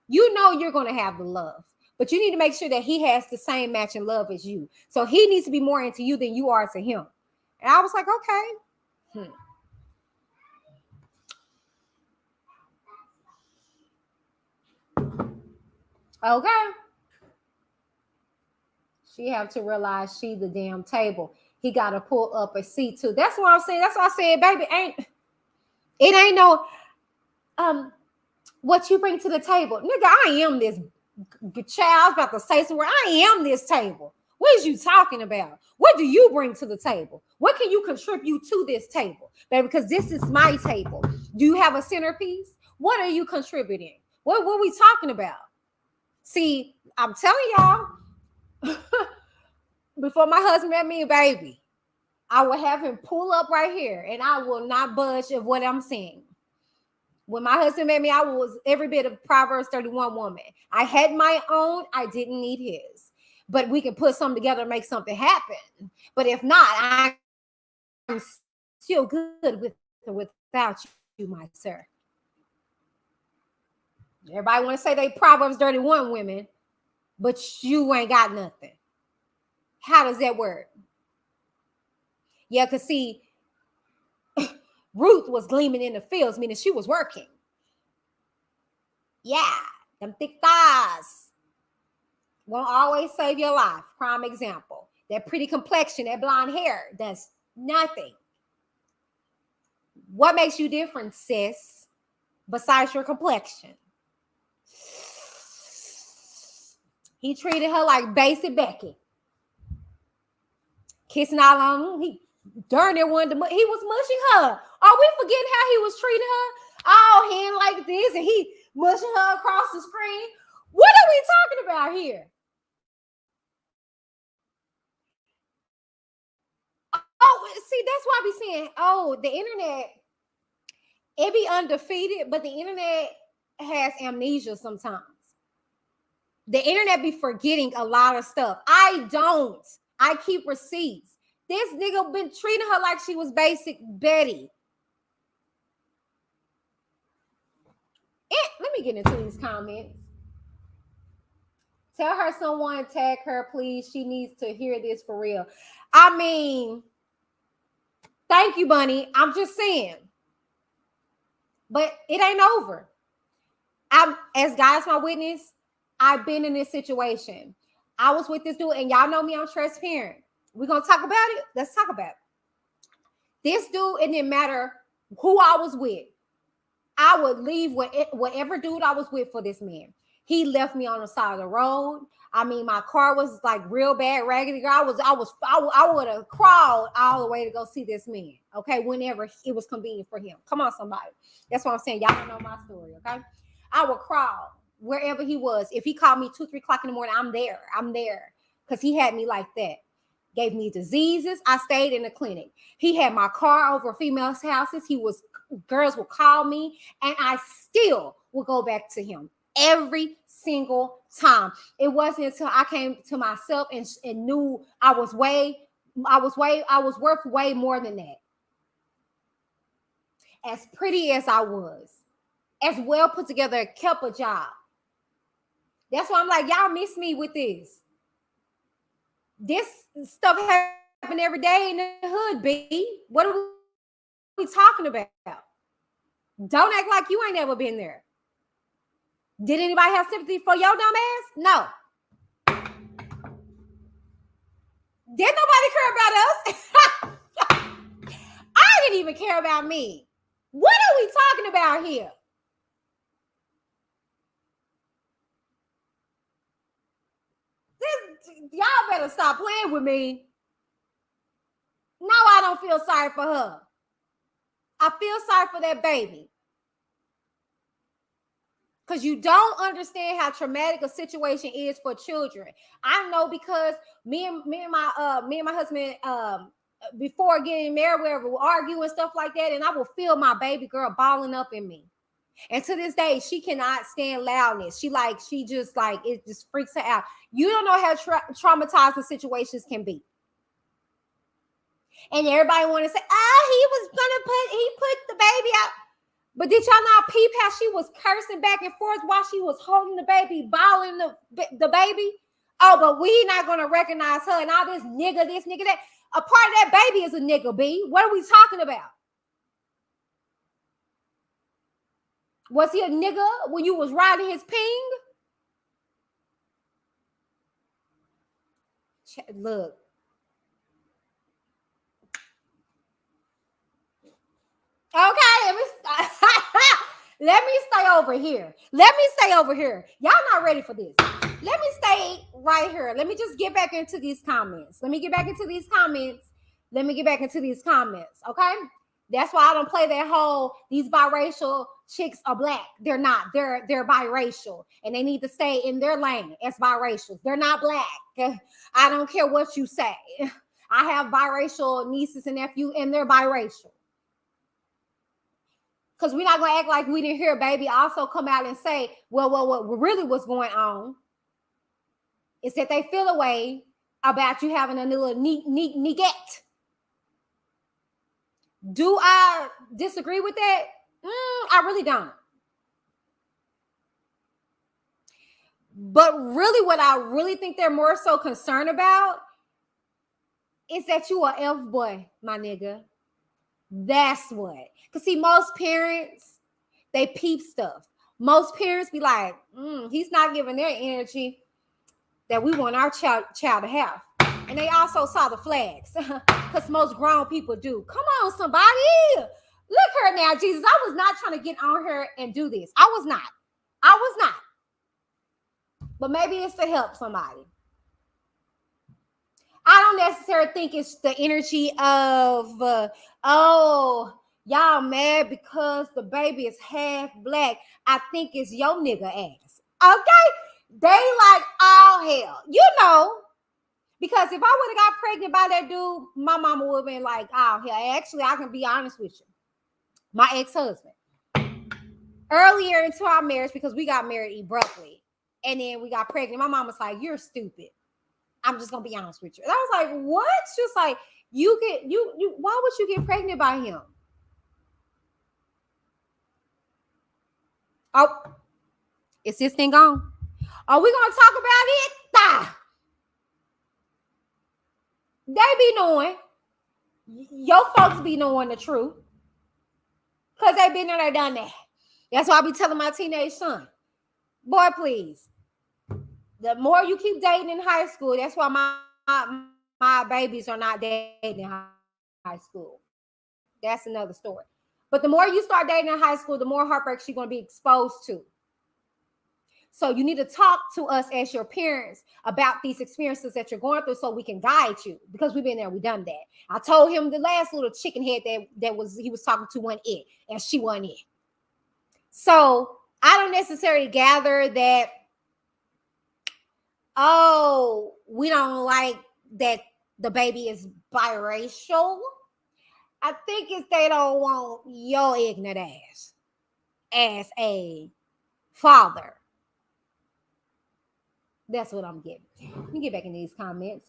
B: you know you're going to have the love, but you need to make sure that he has the same matching love as you. So he needs to be more into you than you are to him. And I was like, okay. Okay. She have to realize she the damn table. He got to pull up a seat too. That's what I'm saying. That's what I said, baby. It ain't no what you bring to the table. Nigga, I am this child. I was about to say somewhere. I am this table. What is you talking about? What do you bring to the table? What can you contribute to this table? Baby, because this is my table. Do you have a centerpiece? What are you contributing? What are we talking about? See, I'm telling y'all, before my husband met me, baby, I will have him pull up right here and I will not budge of what I'm saying. When my husband met me, I was every bit of Proverbs 31 woman. I had my own. I didn't need his. But we can put something together and make something happen. But if not, I'm still good without you, my sir. Everybody want to say they Proverbs 31 women, but you ain't got nothing. How does that work? Yeah, because see, Ruth was gleaming in the fields, meaning she was working. Yeah, them thick thighs won't always save your life. Prime example. That pretty complexion, that blonde hair, does nothing. What makes you different, sis, besides your complexion? He treated her like basic Becky. Kissing all on him. He darn near wanted to, he was mushing her. Are we forgetting how he was treating her? All hand like this, and he mushing her across the screen. What are we talking about here? Oh, see, that's why I be saying, oh, the internet, it be undefeated, but the internet has amnesia sometimes. The internet be forgetting a lot of stuff. I don't. I keep receipts. This nigga been treating her like she was basic Betty. Let me get into these comments. Tell her someone, tag her, please. She needs to hear this for real. I mean, thank you, Bunny. I'm just saying. But it ain't over. As God's my witness, I've been in this situation. I was with this dude, and y'all know me, I'm transparent. We're going to talk about it. Let's talk about it. This dude, it didn't matter who I was with. I would leave whatever dude I was with for this man. He left me on the side of the road. I mean, my car was like real bad, raggedy girl. I would have crawled all the way to go see this man. Okay, whenever it was convenient for him. Come on, somebody. That's what I'm saying. Y'all don't know my story. Okay, I would crawl wherever he was. If he called me 2-3 o'clock in the morning, I'm there because he had me like that. Gave me diseases. I stayed in the clinic. He had my car over females' houses. Girls would call me, and I still would go back to him every single time. It wasn't until I came to myself and knew I was worth way more than that. As pretty as I was, as well put together, kept a job. That's why I'm like, y'all miss me with this. This stuff happen every day in the hood, B. What are we talking about? Don't act like you ain't never been there. Did anybody have sympathy for your dumb ass? No. Did nobody care about us? I didn't even care about me. What are we talking about here? Y'all better stop playing with me. No, I don't feel sorry for her. I feel sorry for that baby. because you don't understand how traumatic a situation is for children. I know because me and my husband before getting married, we would argue and stuff like that, and I will feel my baby girl balling up in me. And to this day, she cannot stand loudness. She just like, it just freaks her out. You don't know how traumatizing situations can be. And everybody want to say, he put the baby out. But did y'all not peep how she was cursing back and forth while she was holding the baby, bawling the baby? Oh, but we not going to recognize her and all this, that. A part of that baby is a nigga, B. What are we talking about? Was he a nigga when you was riding his ping? Look. Okay, let me stay over here. Y'all not ready for this. Let me stay right here. Let me just get back into these comments. Okay? That's why I don't play that whole, these biracial chicks are black. They're not. They're biracial. And they need to stay in their lane as biracials. They're not black. I don't care what you say. I have biracial nieces and nephews, and they're biracial. Because we're not going to act like we didn't hear baby also come out and say, well, what really was going on is that they feel a way about you having a little negat. Do I disagree with that? I really don't. But really what I really think they're more so concerned about is that you a F-boy, my nigga. That's what. Because see, most parents, they peep stuff. Most parents be like, he's not giving their energy that we want our child to have. And they also saw the flags. Because most grown people do. Come on, somebody. Look her now, Jesus. I was not trying to get on her and do this. I was not. But maybe it's to help somebody. I don't necessarily think it's the energy of, y'all mad because the baby is half black. I think it's your nigga ass. Okay? They like all hell. You know. Because if I would have got pregnant by that dude, my mama would have been like, oh, hell. Actually, I can be honest with you. My ex-husband. Earlier into our marriage, because we got married abruptly, and then we got pregnant, my mom was like, you're stupid. I'm just gonna be honest with you. And I was like, what? She was like, why would you get pregnant by him? Oh, is this thing on? Are we gonna talk about it? They be knowing. Your folks be knowing the truth. Because they been there, they done that. That's why I be telling my teenage son, boy, please. The more you keep dating in high school, that's why my babies are not dating in high school. That's another story. But the more you start dating in high school, the more heartbreaks you're going to be exposed to. So you need to talk to us as your parents about these experiences that you're going through so we can guide you, because we've been there, we've done that. I told him the last little chicken head that he was talking to wasn't it, and she wasn't it. So I don't necessarily gather that, oh, we don't like that the baby is biracial. I think it's they don't want your ignorant ass as a father. That's what I'm getting. Let me get back in these comments.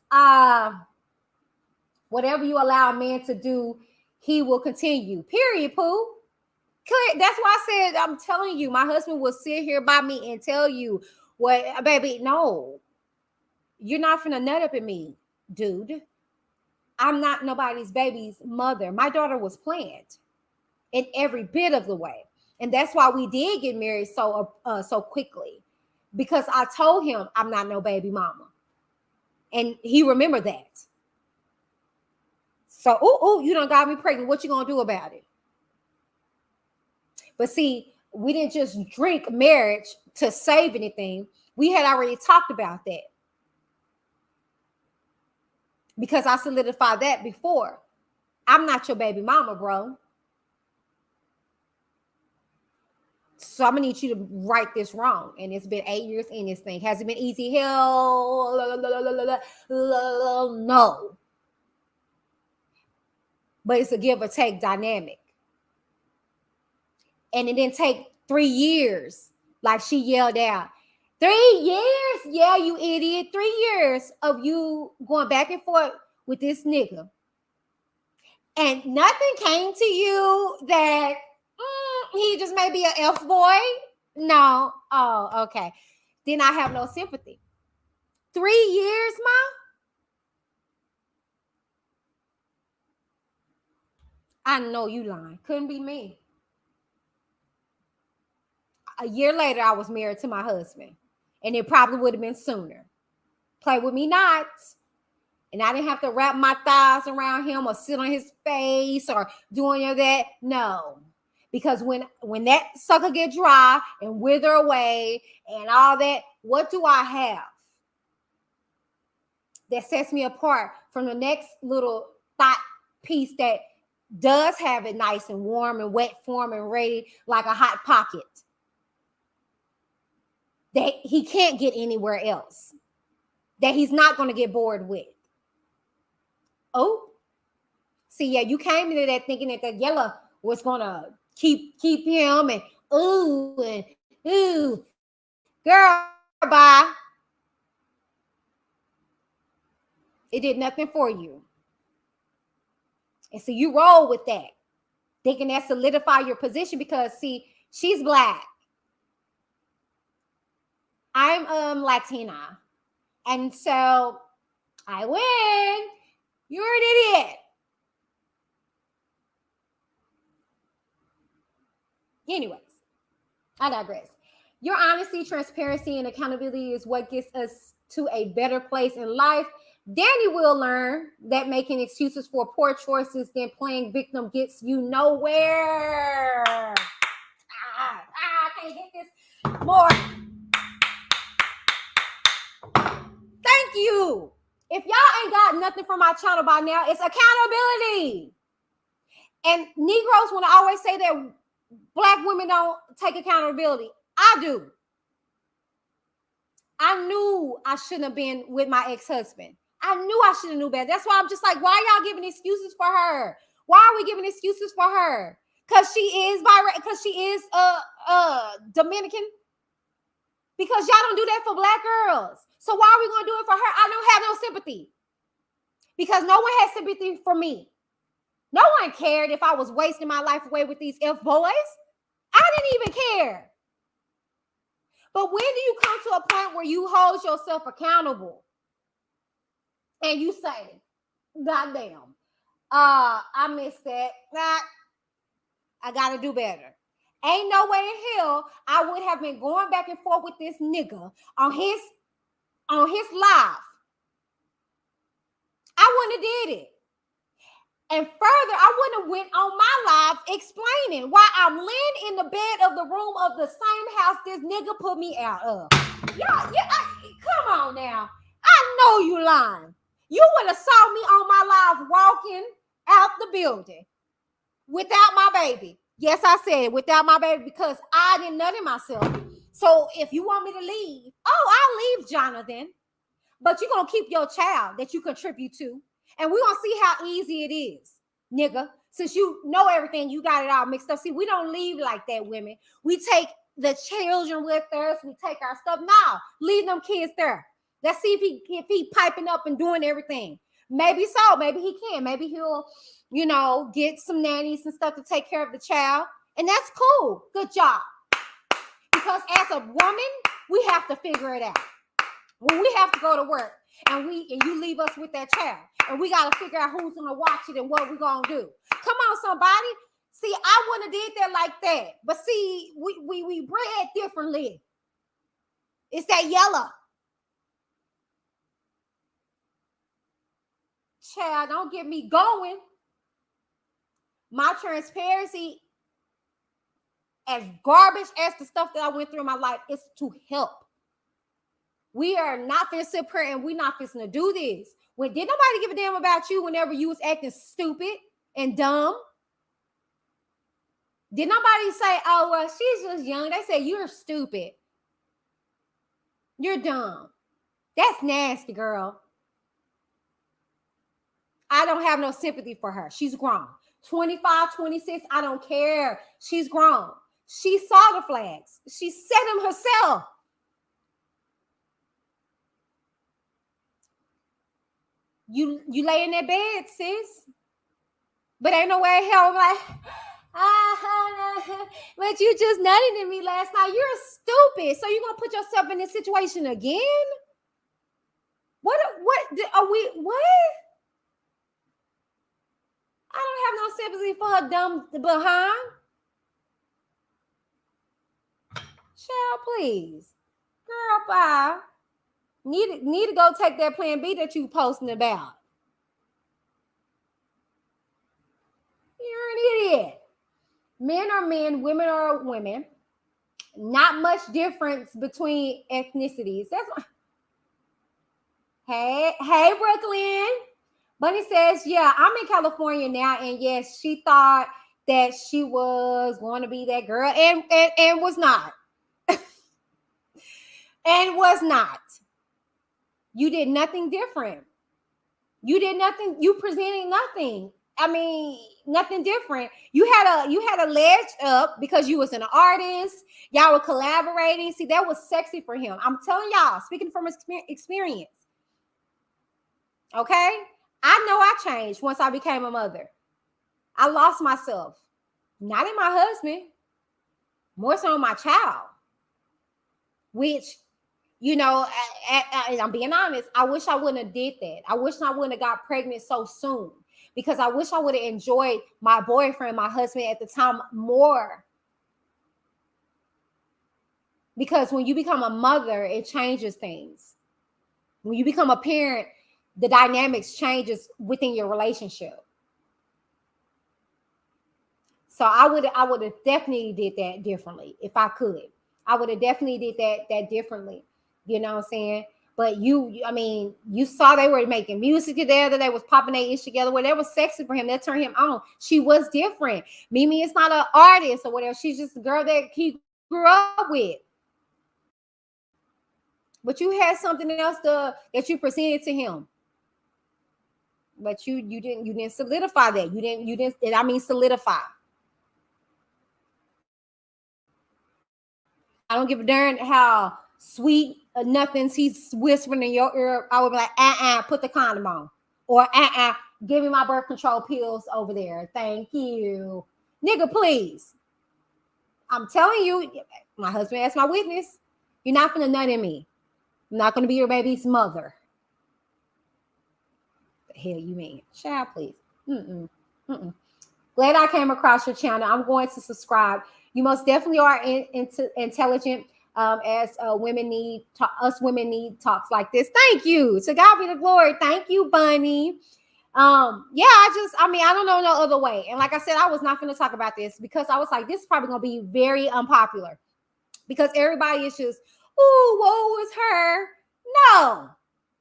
B: Whatever you allow a man to do, he will continue. Period, Pooh. Clear. That's why I said, I'm telling you, my husband will sit here by me and tell you, what, baby, no. You're not finna nut up at me, dude. I'm not nobody's baby's mother. My daughter was planned in every bit of the way. And that's why we did get married so quickly. Because I told him I'm not no baby mama. And he remembered that. So, you done got me pregnant. What you gonna do about it? But see, we didn't just drink marriage to save anything. We had already talked about that. Because I solidified that before. I'm not your baby mama, bro. So I'm gonna need you to right this wrong. And it's been 8 years in this thing. Has it been easy? Hell, no. But it's a give or take dynamic. And it didn't take 3 years, like she yelled out. 3 years? Yeah, you idiot. 3 years of you going back and forth with this nigga. And nothing came to you that he just may be an F boy? No. Oh, okay. Then I have no sympathy. 3 years, Ma? I know you lying. Couldn't be me. A year later, I was married to my husband. And it probably would have been sooner. Play with me not. And I didn't have to wrap my thighs around him or sit on his face or do any of that. No. Because when that sucker get dry and wither away and all that, what do I have that sets me apart from the next little thought piece that does have it nice and warm and wet form and ready like a hot pocket that he can't get anywhere else, that he's not going to get bored with? Oh, see, yeah, you came into that thinking that the yellow was going to keep him and ooh, girl, bye. It did nothing for you. And so you roll with that, thinking that solidify your position because, see, she's Black. I'm Latina. And so I win. You're an idiot. Anyways, I digress. Your honesty, transparency, and accountability is what gets us to a better place in life. DANI will learn that making excuses for poor choices than playing victim gets you nowhere. I can't hit this more. Thank you. If y'all ain't got nothing from my channel by now, it's accountability. And Negroes want to always say that Black women don't take accountability. I do. I knew I shouldn't have been with my ex-husband. I knew I should have knew better. That's why I'm just like, why y'all giving excuses for her? Why are we giving excuses for her? Because she is Dominican. Because y'all don't do that for Black girls. So why are we going to do it for her? I don't have no sympathy. Because no one has sympathy for me. No one cared if I was wasting my life away with these F boys. I didn't even care. But when do you come to a point where you hold yourself accountable and you say, goddamn, I missed that. I got to do better. Ain't no way in hell I would have been going back and forth with this nigga on his live. I wouldn't have did it. And further, I wouldn't have went on my live explaining why I'm laying in the bed of the room of the same house this nigga put me out of. Come on now. I know you lying. You would have saw me on my live walking out the building without my baby. Yes, I said without my baby because I didn't nut in myself. So if you want me to leave, I'll leave, Jonathan. But you're going to keep your child that you contribute to. And we're going to see how easy it is, nigga. Since you know everything, you got it all mixed up. See, we don't leave like that, women. We take the children with us. We take our stuff. Now, leave them kids there. Let's see if he piping up and doing everything. Maybe so. Maybe he can. Maybe he'll, get some nannies and stuff to take care of the child. And that's cool. Good job. Because as a woman, we have to figure it out. When we have to go to work and you leave us with that child and we got to figure out who's going to watch it and what we're going to do. Come on, somebody. See, I wouldn't have did that like that. But see, we bred differently. It's that yellow. Child, don't get me going. My transparency, as garbage as the stuff that I went through in my life, is to help. We are not finna sit here and we're not finna do this. Did nobody give a damn about you whenever you was acting stupid and dumb? Did nobody say, oh, well, she's just young? They said, you're stupid. You're dumb. That's nasty, girl. I don't have no sympathy for her. She's grown. 25, 26, I don't care. She's grown. She saw the flags. She set them herself. You lay in that bed, sis. But ain't no way in hell I'm like, but you just nutted at me last night. You're stupid. So you're going to put yourself in this situation again? What are we, what? I don't have no sympathy for her dumb behind. Child, please. Girl, bye. Need to go take that plan B that you posting about. You're an idiot. Men are men, women are women. Not much difference between ethnicities. That's why. Hey, Brooklyn. Bunny says, yeah, I'm in California now, and yes, she thought that she was going to be that girl, and was not. And was not. You did nothing different. You did nothing. You presented nothing. I mean, nothing different. You had a ledge up because you was an artist. Y'all were collaborating. See, that was sexy for him. I'm telling y'all, speaking from experience. Okay? I know I changed once I became a mother. I lost myself. Not in my husband. More so in my child. Which, you know, I'm being honest, I wish I wouldn't have did that. I wish I wouldn't have got pregnant so soon. Because I wish I would have enjoyed my boyfriend, my husband at the time more. Because when you become a mother, it changes thhave. When you become a parent, the dynamics changes within your relationship. So I would have definitely did that differently if I could. I would have definitely did that differently. You know what I'm saying? But you saw they were making music together. They was popping their ish together. Where that was sexy for him. That turned him on. She was different. Mimi is not an artist or whatever. She's just a girl that he grew up with. But you had something else that you presented to him. But you didn't solidify that. You didn't solidify. I don't give a darn how sweet or nothings he's whispering in your ear. I would be like, put the condom on. Or give me my birth control pills over there. Thank you. Nigga, please. I'm telling you, my husband as my witness, you're not gonna nut in me. I'm not gonna be your baby's mother. The hell you mean? Child, please. Glad I came across your channel. I'm going to subscribe. You most definitely are intelligent. As women need talks like this. Thank you. To God be the glory. Thank you, Bunny. I don't know no other way. And like I said, I was not going to talk about this because I was like, this is probably going to be very unpopular because everybody is just, ooh, woe is her. No,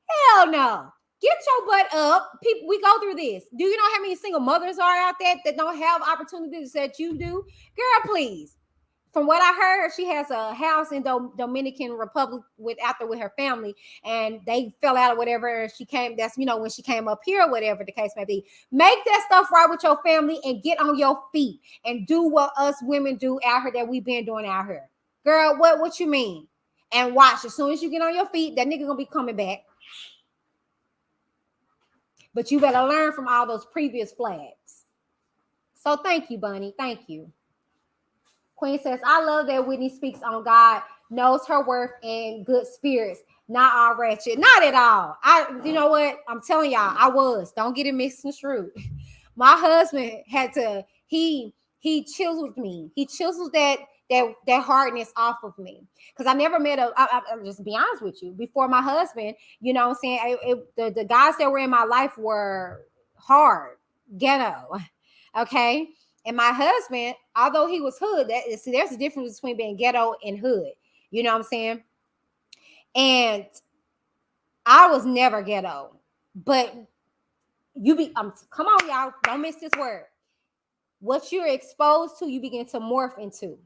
B: hell no. Get your butt up. People, we go through this. Do you know how many single mothers are out there that don't have opportunities that you do? Girl, please. From what I heard, she has a house in Dominican Republic with her family, and they fell out or whatever. She came, that's, when she came up here or whatever the case may be. Make that stuff right with your family and get on your feet and do what us women do out here that we've been doing out here. Girl, what you mean? And watch, as soon as you get on your feet, that nigga gonna be coming back. But you better learn from all those previous flags. So thank you, Bunny. Thank you. Queen says, I love that Whitney speaks on God, knows her worth, and good spirits. Not all wretched. Not at all. You know what? I'm telling y'all, I was. Don't get it mixed and screwed. My husband had to, he chiseled me. He chiseled that hardness off of me. Because I never met I'll just be honest with you. Before my husband, you know what I'm saying? The guys that were in my life were hard, ghetto. Okay? And my husband, although he was hood, there's a difference between being ghetto and hood. You know what I'm saying? And I was never ghetto. But come on, y'all. Don't miss this word. what you're exposed to, you begin to morph into.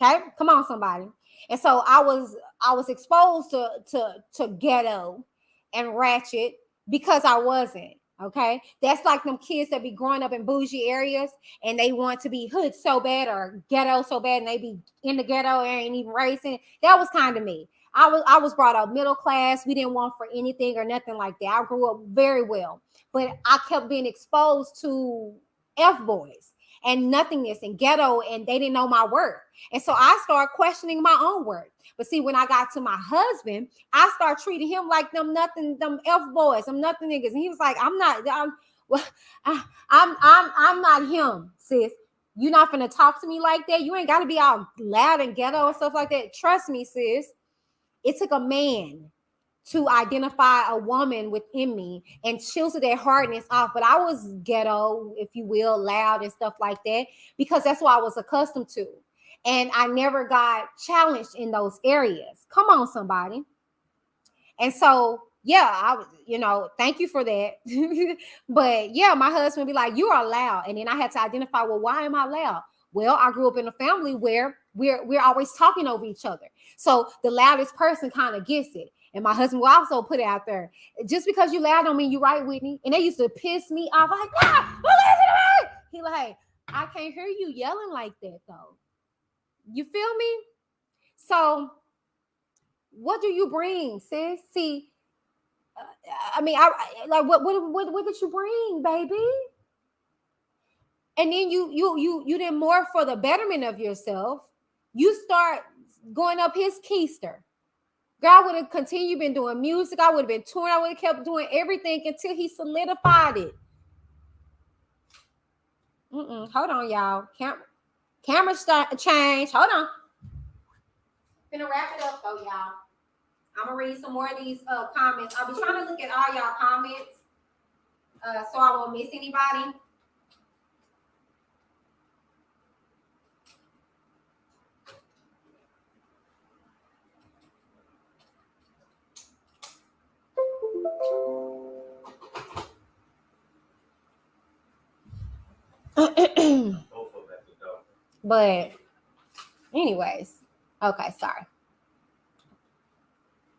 B: Okay, come on, somebody. And so I was exposed to ghetto and ratchet because I wasn't. Okay, that's like them kids that be growing up in bougie areas and they want to be hood so bad or ghetto so bad, and they be in the ghetto and ain't even racing. That was kind of me. I was brought up middle class. We didn't want for anything or nothing like that. I grew up very well, but I kept being exposed to F boys and nothingness and ghetto, and they didn't know my worth. And so I started questioning my own worth. But see, when I got to my husband, I started treating him like them F boys, them nothing niggas. And he was like, well, I'm not him, sis. You're not gonna talk to me like that. You ain't gotta be all loud and ghetto and stuff like that. Trust me, sis. It took a man to identify a woman within me and chisel that hardness off. But I was ghetto, if you will, loud and stuff like that, because that's what I was accustomed to. And I never got challenged in those areas. Come on, somebody. And so, yeah, I was, thank you for that. But yeah, my husband would be like, you are loud. And then I had to identify, well, why am I loud? Well, I grew up in a family where we're always talking over each other. So the loudest person kind of gets it. And my husband will also put it out there. Just because you loud don't mean you right, Whitney. And they used to piss me off. I'm like, listen to me. He like, I can't hear you yelling like that though. You feel me? So what do you bring, sis? See, I like what did you bring, baby? And then you didn't more for the betterment of yourself. You start going up his keister. Girl, I would have continued been doing music. I would have been touring. I would have kept doing everything until he solidified it. Hold on, y'all. Camera change. Hold on. Gonna wrap it up though, y'all. I'm gonna read some more of these comments. I'll be trying to look at all y'all comments so I won't miss anybody. But anyways, okay, sorry.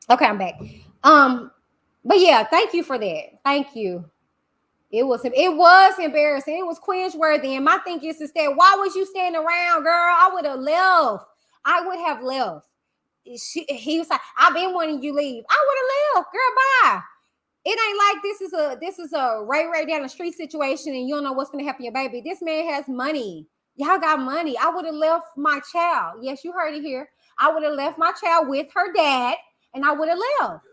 B: Okay, I'm back. But yeah, thank you for that. Thank you. It was embarrassing. It was cringeworthy. And my thing is that why was you standing around, girl? I would have left. I would have left. He was like, I've been wanting you leave. I would have left, girl. Bye. It ain't like this is a right down the street situation and you don't know what's gonna happen to your baby. This man has money. Y'all got money. I would have left my child. Yes, you heard it here. I would have left my child with her dad and I would have left.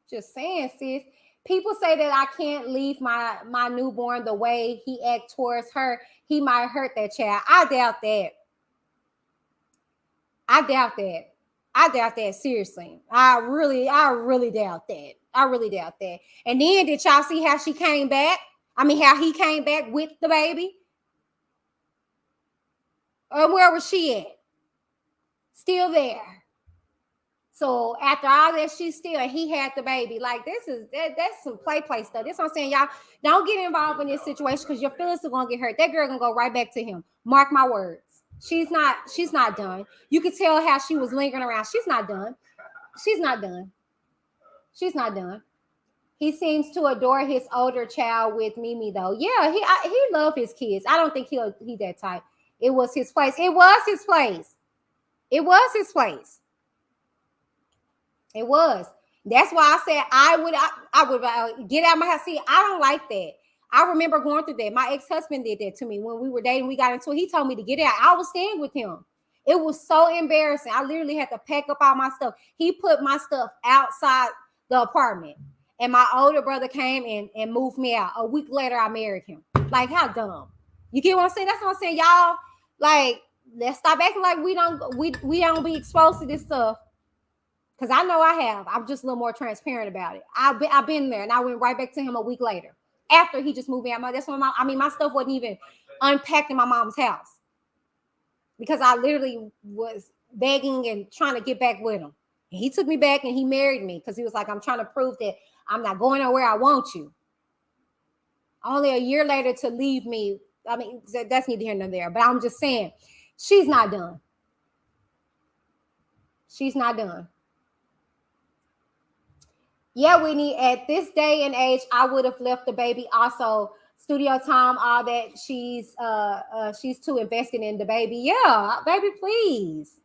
B: Just saying, sis. People say that I can't leave my newborn the way he act towards her. He might hurt that child. I doubt that. I doubt that, seriously. I really doubt that. I really doubt that. And then did y'all see how she came back? I mean, how he came back with the baby? Where was she at? Still there. So after all that, he had the baby. Like that's some play stuff. That's what I'm saying, y'all. Don't get involved in this situation because your feelings are gonna get hurt. That girl gonna go right back to him. Mark my words. She's not done. You could tell how she was lingering around. She's not done. He seems to adore his older child with Mimi though. Yeah, he loved his kids. I don't think he that type. It was his place. It was his place. That's why I said I would get out of my house. See, I don't like that. I remember going through that. My ex-husband did that to me when we were dating. We got into it. He told me to get out. I was staying with him. It was so embarrassing. I literally had to pack up all my stuff. He put my stuff outside the apartment. And my older brother came and moved me out. A week later, I married him. Like, how dumb. You get what I'm saying? That's what I'm saying. Y'all, like, let's stop acting like we don't be exposed to this stuff. Because I know I have. I'm just a little more transparent about it. I've been there, and I went right back to him a week later. After he just moved me out. That's when my stuff wasn't even unpacked in my mom's house. Because I literally was begging and trying to get back with him. And he took me back and he married me because he was like, I'm trying to prove that I'm not going nowhere. I want you. only a year later to leave me. I mean, that's neither here nor there. But I'm just saying, she's not done. She's not done. Yeah, Whitney, at this day and age, I would have left the baby also studio time, all that. She's too invested in the baby. Yeah, baby, please.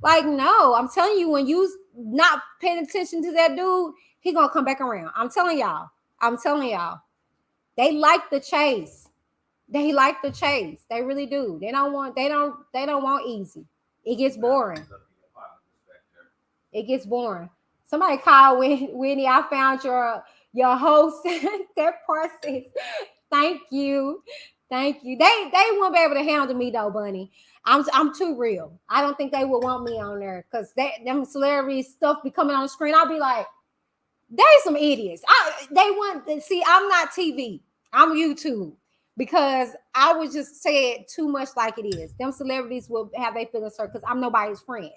B: Like, no, I'm telling you, when you not paying attention to that dude, he gonna come back around. I'm telling y'all. I'm telling y'all. They like the chase. They like the chase. They really do. They don't want easy. It gets boring. It gets boring. Somebody called Whitney. I found your host. That process. Thank you. Thank you. They won't be able to handle me though, Bunny. I'm too real. I don't think they would want me on there because them celebrity stuff be coming on the screen. I'll be like, they some idiots. They want to see. I'm not TV. I'm YouTube because I would just say it too much like it is. Them celebrities will have their feelings hurt because I'm nobody's friends.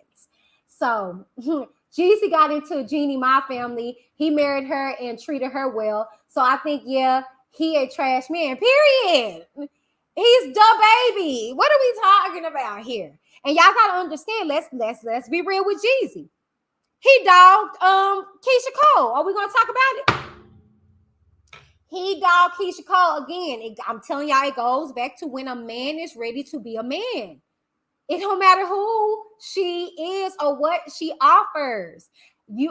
B: So Jeezy got into Jeannie, my family. He married her and treated her well. So I think, yeah, he a trash man. Period. He's the baby. What are we talking about here? And y'all gotta understand. Let's be real with Jeezy. He dogged Keisha Cole. Are we gonna talk about it? He dogged Keisha Cole again. I'm telling y'all, it goes back to when a man is ready to be a man. It don't matter who she is or what she offers. We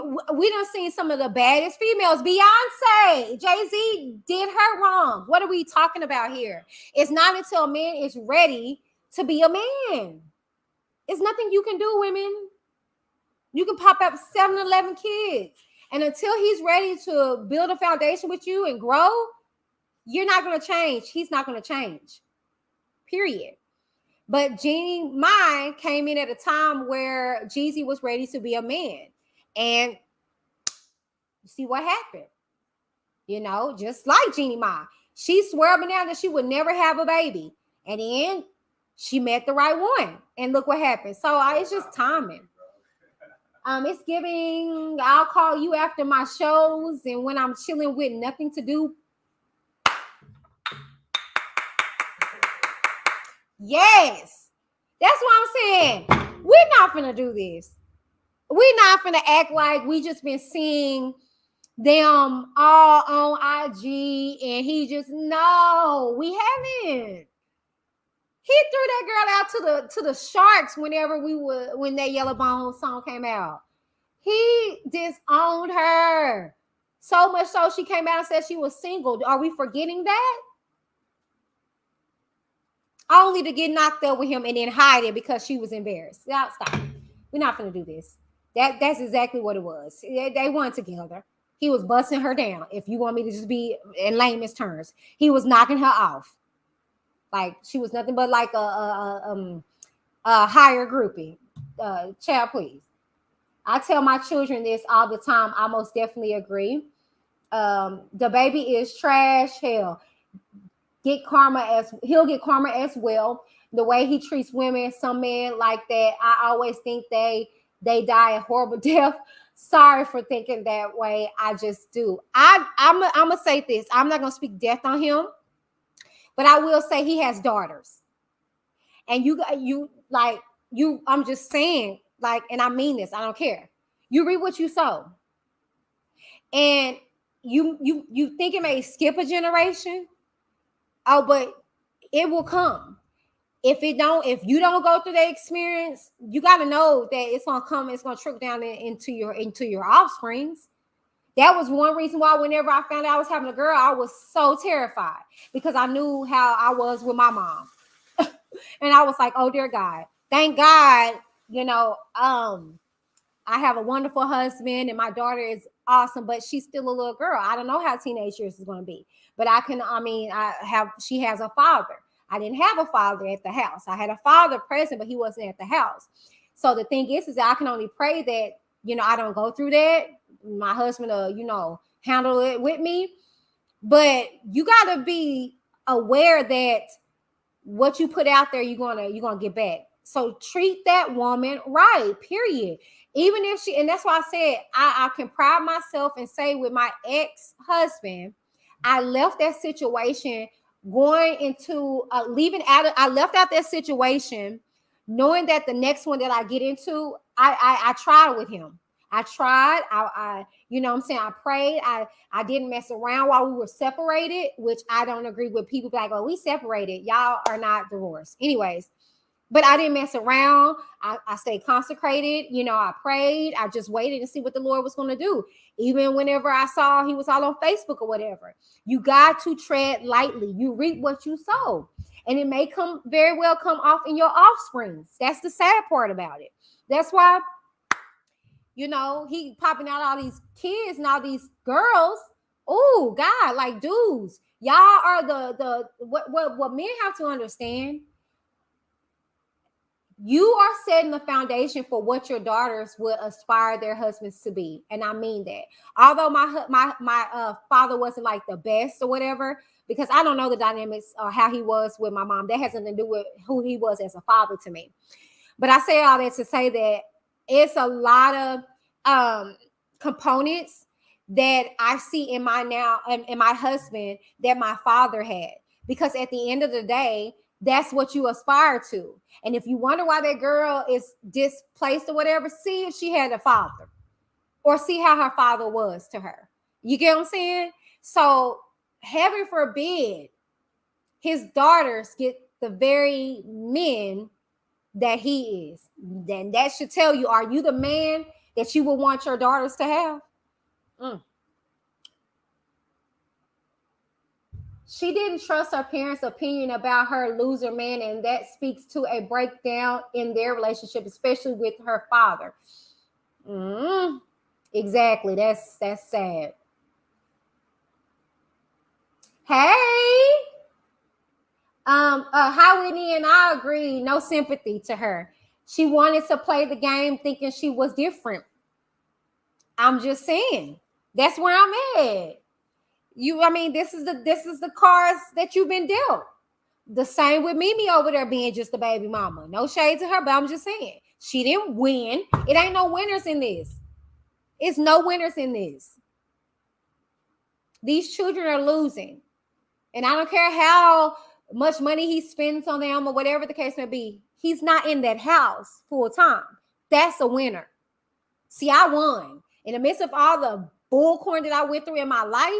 B: done seen some of the baddest females. Beyonce, Jay-Z did her wrong. What are we talking about here? It's not until a man is ready to be a man. It's nothing you can do, women. You can pop up 7, 11 kids. And until he's ready to build a foundation with you and grow, you're not going to change. He's not going to change. Period. But Jeannie Mai came in at a time where Jeezy was ready to be a man. And you see what happened. You know, just like Jeannie Mai. She swore up and down that she would never have a baby. And then she met the right one. And look what happened. So it's just timing. It's giving, I'll call you after my shows and when I'm chilling with nothing to do. Yes. That's what I'm saying. We're not gonna do this. We're not gonna act like we just been seeing them all on IG and he just, no, we haven't. He threw that girl out to the sharks when that Yellow Bone song came out. He disowned her. So much so she came out and said she was single. Are we forgetting that? Only to get knocked up with him and then hide it because she was embarrassed. Stop. We're not going to do this. That's exactly what it was. They weren't together. He was busting her down. If you want me to just be in layman's terms, he was knocking her off. Like she was nothing but like a higher groupie. Child, please. I tell my children this all the time. I most definitely agree. The baby is trash. Hell, he'll get karma as well. The way he treats women, some men like that. I always think they die a horrible death. Sorry for thinking that way. I just do. I'm gonna say this. I'm not gonna speak death on him. But I will say he has daughters. And I'm just saying, like, and I mean this, I don't care. You reap what you sow. And you think it may skip a generation? Oh, but it will come. If you don't go through that experience, you got to know that it's gonna come, it's gonna trickle down into your offsprings. That was one reason why whenever I found out I was having a girl, I was so terrified because I knew how I was with my mom. And I was like, oh, dear God. Thank God, I have a wonderful husband and my daughter is awesome, but she's still a little girl. I don't know how teenage years is going to be. But she has a father. I didn't have a father at the house. I had a father present, but he wasn't at the house. So the thing is that I can only pray that, I don't go through that. My husband handle it with me. But you got to be aware that what you put out there, you're gonna get back. So treat that woman right, period. Even if and that's why I said I can pride myself and say with my ex-husband, I left that situation going into leaving out. I left out that situation knowing that the next one that I get into, I tried with him. I tried. I you know what I'm saying, I prayed. I didn't mess around while we were separated, which I don't agree with people like, oh, we separated. Y'all are not divorced. Anyways, but I didn't mess around. I stayed consecrated. You know, I prayed. I just waited to see what the Lord was going to do. Even whenever I saw he was all on Facebook or whatever, you got to tread lightly. You reap what you sow. And it may very well come off in your offsprings. That's the sad part about it. That's why, you know, he popping out all these kids and all these girls. Oh, God, like dudes, y'all are what men have to understand. You are setting the foundation for what your daughters would aspire their husbands to be. And I mean that. Although my father wasn't like the best or whatever, because I don't know the dynamics or how he was with my mom. That has nothing to do with who he was as a father to me. But I say all that to say that it's a lot of components that I see in my husband that my father had. Because at the end of the day, that's what you aspire to. And if you wonder why that girl is displaced or whatever, see if she had a father or see how her father was to her. You get what I'm saying? So heaven forbid his daughters get the very men that he is. Then that should tell you, are you the man that you would want your daughters to have? She didn't trust her parents' opinion about her loser man, and that speaks to a breakdown in their relationship, especially with her father. Exactly. That's sad. Hey, how Whitney and I agree, no sympathy to her. She wanted to play the game thinking she was different. I'm just saying, that's where I'm at. This is the cards that you've been dealt. The same with Mimi over there being just a baby mama. No shade to her, but I'm just saying, she didn't win. It ain't no winners in this. It's no winners in this. These children are losing. And I don't care how much money he spends on them or whatever the case may be. He's not in that house full time. That's a winner. See, I won. In the midst of all the bullcorn that I went through in my life,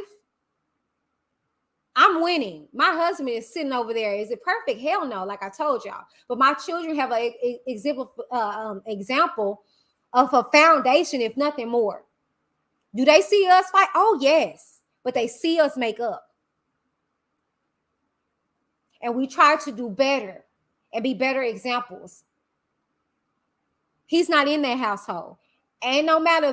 B: I'm winning. My husband is sitting over there. Is it perfect? Hell no, like I told y'all. But my children have an example of a foundation, if nothing more. Do they see us fight? Oh, yes. But they see us make up. And we try to do better and be better examples. He's not in that household. Ain't no amount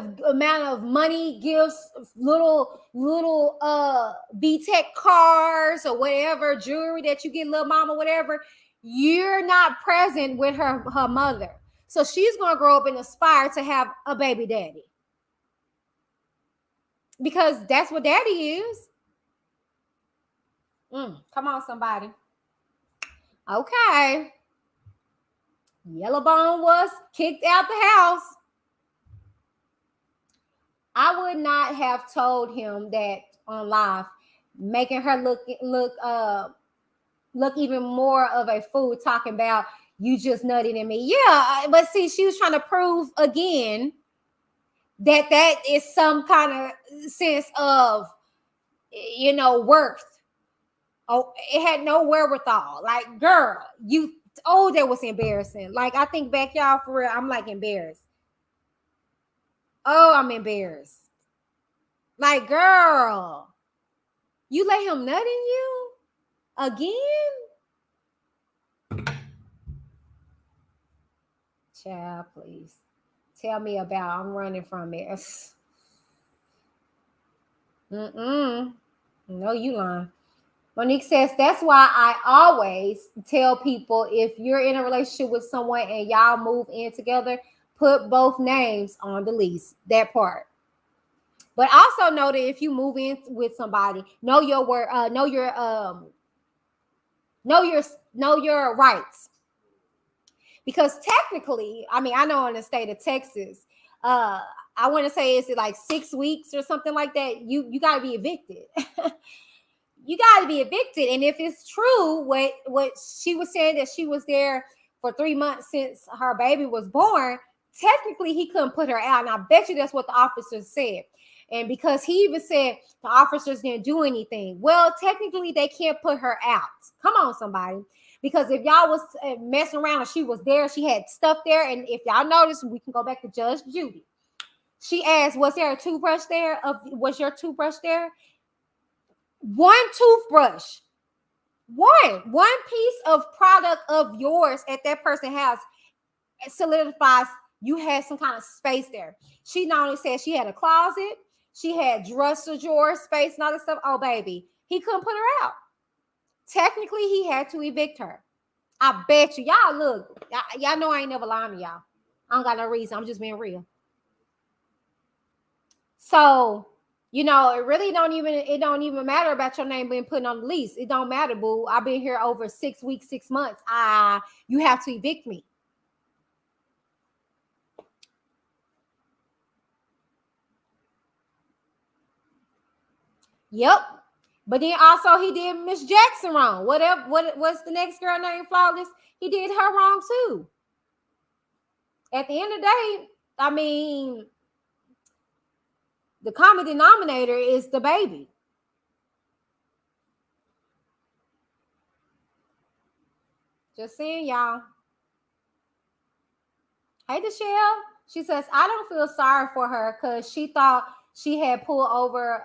B: of money, gifts, little VTech cars or whatever, jewelry that you get, little mama, whatever. You're not present with her mother. So she's going to grow up and aspire to have a baby daddy. Because that's what daddy is. Come on, somebody. Okay. Yellowbone was kicked out the house. I would not have told him that on live, making her look even more of a fool, talking about you just nutted in me. Yeah, but see, she was trying to prove again that is some kind of sense of, worth. Oh, it had no wherewithal. Like, girl, that was embarrassing. Like, I think back, y'all, for real, I'm like embarrassed. Oh, I'm embarrassed. Like, girl, you let him nut in you again? Child, please. Tell me about I'm running from this. No, you lying. Monique says, that's why I always tell people, if you're in a relationship with someone and y'all move in together, put both names on the lease. That part. But also know that if you move in with somebody, know your word, know your rights. Because technically, I know in the state of Texas, I want to say it's like 6 weeks or something like that. You got to be evicted. you got to be evicted. And if it's true, what she was saying, that she was there for 3 months since her baby was born, technically he couldn't put her out. And I bet you that's what the officers said. And because he even said the officers didn't do anything. Well, technically they can't put her out. Come on, somebody. Because if y'all was messing around and she was there, she had stuff there. And if y'all notice, we can go back to Judge Judy. She asked, was there a toothbrush there? Was your toothbrush there? One toothbrush. One piece of product of yours at that person's house solidifies you had some kind of space there. She not only said she had a closet, she had dresser drawer space and all this stuff. Oh, baby, he couldn't put her out. Technically, he had to evict her. I bet you. Y'all look. Y'all know I ain't never lying to y'all. I don't got no reason. I'm just being real. So, you know, it really don't even matter about your name being put on the lease. It don't matter, boo. I've been here over 6 weeks, 6 months. You have to evict me. Yep. But then also he did Miss Jackson wrong. What's the next girl named Flawless? He did her wrong too. At the end of the day, I mean, the common denominator is the baby. Just saying, y'all. Hey, Deshelle. She says, I don't feel sorry for her because she thought she had pulled over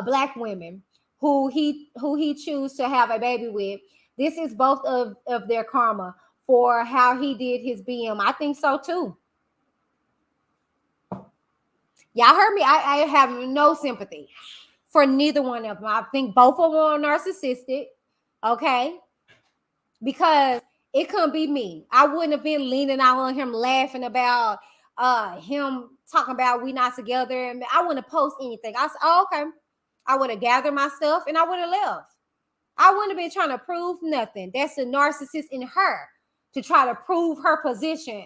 B: black women who he choose to have a baby with. This is both of their karma for how he did his BM. I think so too. Y'all heard me. I have no sympathy for neither one of them. I think both of them are narcissistic. Okay. Because it couldn't be me. I wouldn't have been leaning out on him, laughing about him talking about we not together. And I wouldn't have posted anything. I said, oh, okay. I would have gathered my stuff and I would have left. I wouldn't have been trying to prove nothing. That's the narcissist in her to try to prove her position.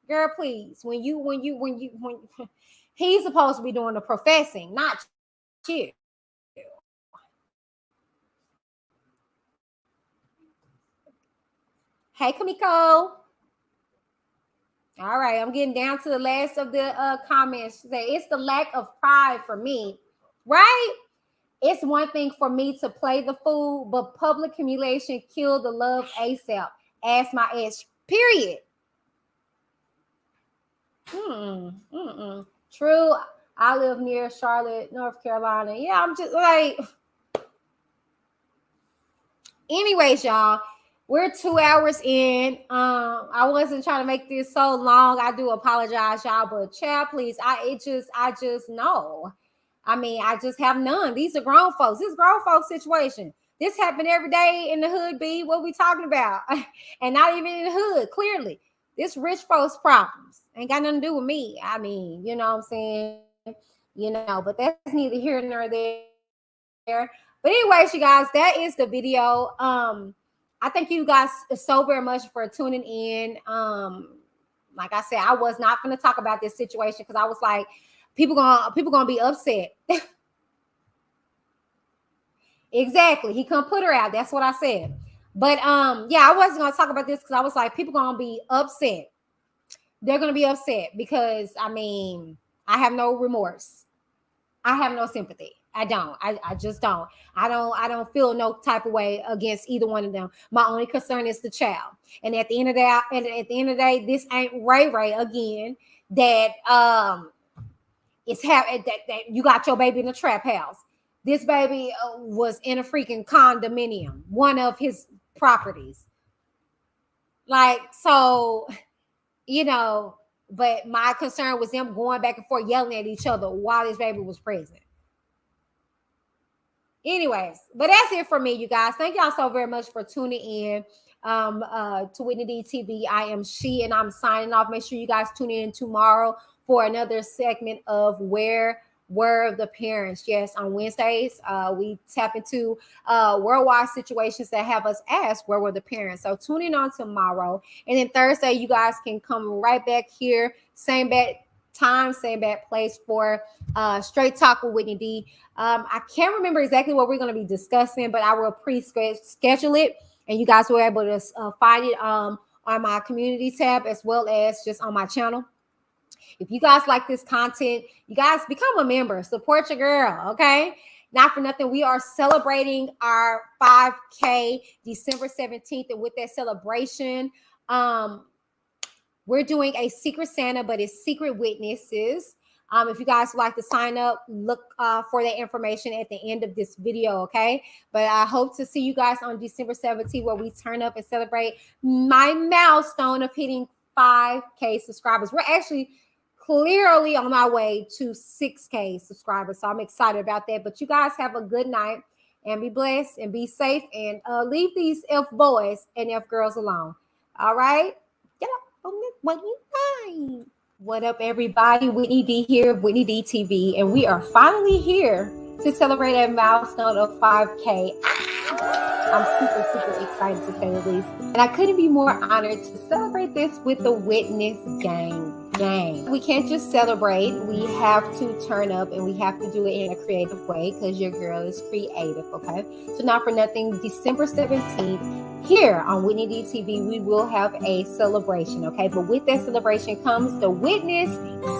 B: Girl, please. When he's supposed to be doing the professing, not you. Hey, Kamiko. All right, I'm getting down to the last of the comments. She said, it's the lack of pride for me, right? It's one thing for me to play the fool, but public humiliation killed the love ASAP. Ask my ex, period. True. I live near Charlotte, North Carolina. Yeah, I'm just like, anyways, y'all, we're 2 hours in. I wasn't trying to make this so long. I do apologize, y'all, but child, please, I just know. I mean, I just have none. These are grown folks. This is grown folks situation. This happened every day in the hood, B. What we talking about? And not even in the hood, clearly. This rich folks' problems ain't got nothing to do with me. I mean, you know what I'm saying? You know, but that's neither here nor there. But anyways, you guys, that is the video. I thank you guys so very much for tuning in. Like I said, I was not going to talk about this situation because I was like, people gonna be upset. Exactly. He couldn't put her out. That's what I said. But yeah, I wasn't gonna talk about this because I was like, people gonna be upset. They're gonna be upset because I mean, I have no remorse. I have no sympathy. I don't. I just don't. I don't feel no type of way against either one of them. My only concern is the child. And at the end of the day, this ain't Ray Ray again. That it's that you got your baby in a trap house. This baby was in a freaking condominium, one of his properties. Like, so, you know, but my concern was them going back and forth yelling at each other while this baby was present. Anyways, but that's it for me, you guys. Thank y'all so very much for tuning in to Whitney D TV. I am She, and I'm signing off. Make sure you guys tune in tomorrow for another segment of Where Were the Parents. Yes, on Wednesdays, we tap into worldwide situations that have us ask, where were the parents? So tune in on tomorrow. And then Thursday, you guys can come right back here, same bat time, same bad place for Straight Talk with Whitney D. I can't remember exactly what we're going to be discussing, but I will pre-schedule it, and you guys will be able to find it on my community tab as well as just on my channel. If you guys like this content, you guys become a member. Support your girl, okay? Not for nothing, we are celebrating our 5K December 17th, and with that celebration, we're doing a Secret Santa, but it's Secret Witnesses. If you guys would like to sign up, look for that information at the end of this video, okay? But I hope to see you guys on December 17th, where we turn up and celebrate my milestone of hitting 5K subscribers. We're actually clearly on our way to 6K subscribers, so I'm excited about that. But you guys have a good night and be blessed and be safe, and leave these F boys and F girls alone. All right? Get up on this Whitney. What up, everybody? Whitney D here, Whitney D TV, and we are finally here to celebrate a milestone of 5K. I'm super excited to say the least, and I couldn't be more honored to celebrate this with the Witness gang. We can't just celebrate, we have to turn up, and we have to do it in a creative way, because your girl is creative, okay? So not for nothing, December 17th, here on Whitney D TV, we will have a celebration, okay? But with that celebration comes the Witness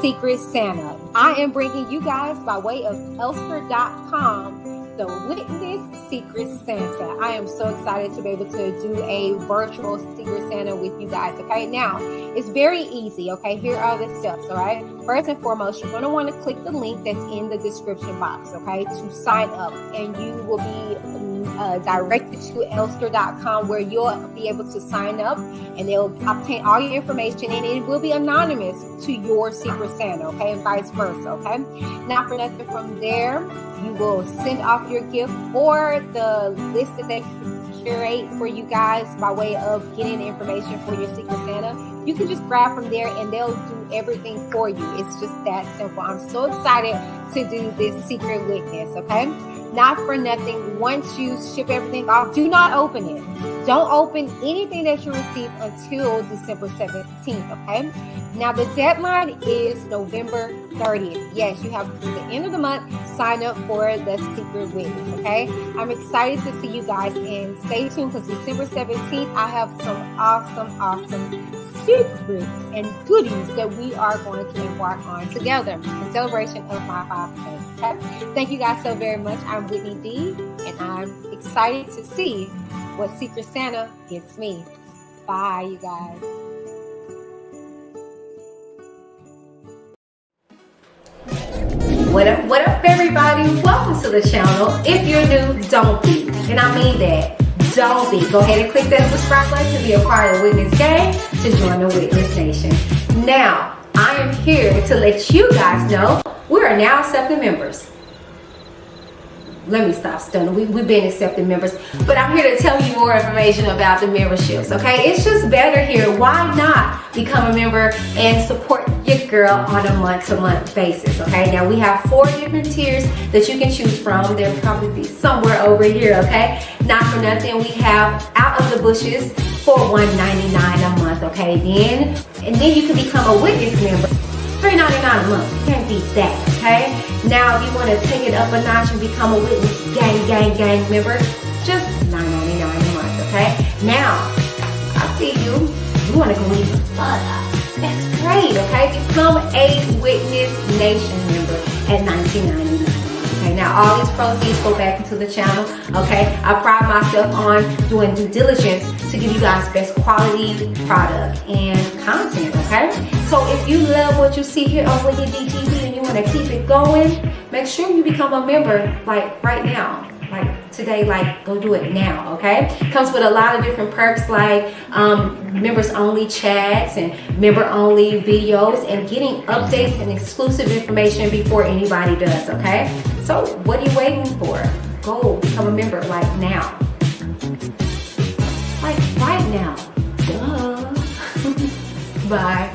B: Secret Santa. I am bringing you guys, by way of Elster.com, the Witness Secret Santa. I am so excited to be able to do a virtual Secret Santa with you guys, okay? Now, it's very easy, okay? Here are the steps, all right? First and foremost, you're going to want to click the link that's in the description box, okay, to sign up, and you will be directed to Elster.com, where you'll be able to sign up, and they'll obtain all your information, and it will be anonymous to your Secret Santa, okay, and vice versa, okay? Now, for nothing from there, you will send off your gift or the list that they curate for you guys by way of getting the information for your Secret Santa. You can just grab from there, and they'll do everything for you. It's just that simple. I'm so excited to do this Secret Witness, okay? Not for nothing, once you ship everything off, do not open it. Don't open anything that you receive until December 17th, okay? Now, the deadline is November 30th. Yes, you have to the end of the month, sign up for the Secret Witness, okay? I'm excited to see you guys, and stay tuned, because December 17th, I have some awesome secrets and goodies that we are going to embark on together in celebration of my 5K. Okay? Thank you guys so very much. I'm Whitney D, and I'm excited to see what Secret Santa gets me. Bye, you guys.
A: What up, everybody? Welcome to the channel. If you're new, don't be. And I mean that. Don't be. Go ahead and click that subscribe button to be a part of the Witness gang, to join the Witness Nation. Now, I am here to let you guys know we are now accepting members. Let me stop stunning. We've been accepting members, but I'm here to tell you more information about the memberships, okay? It's just better here. Why not become a member and support your girl on a month-to-month basis, okay? Now, we have 4 different tiers that you can choose from. They'll probably be somewhere over here, okay? Not for nothing, we have Out of the Bushes for $1.99 a month, okay? And then you can become a Witness member. $3.99 a month. You can't beat that, okay? Now, if you want to take it up a notch and become a Witness gang member, just $9.99 a month, okay? Now, I see you. You want to go even further. That's great, okay? Become a Witness Nation member at $19.99. Okay, now all these proceeds go back into the channel, okay? I pride myself on doing due diligence to give you guys best quality product and content, okay? So if you love what you see here on Whitney D TV and you want to keep it going, make sure you become a member, like right now. Like today, like go do it now, okay? Comes with a lot of different perks, like members only chats and member only videos, and getting updates and exclusive information before anybody does, okay? So what are you waiting for? Go become a member like now. Like right now. Duh. Bye.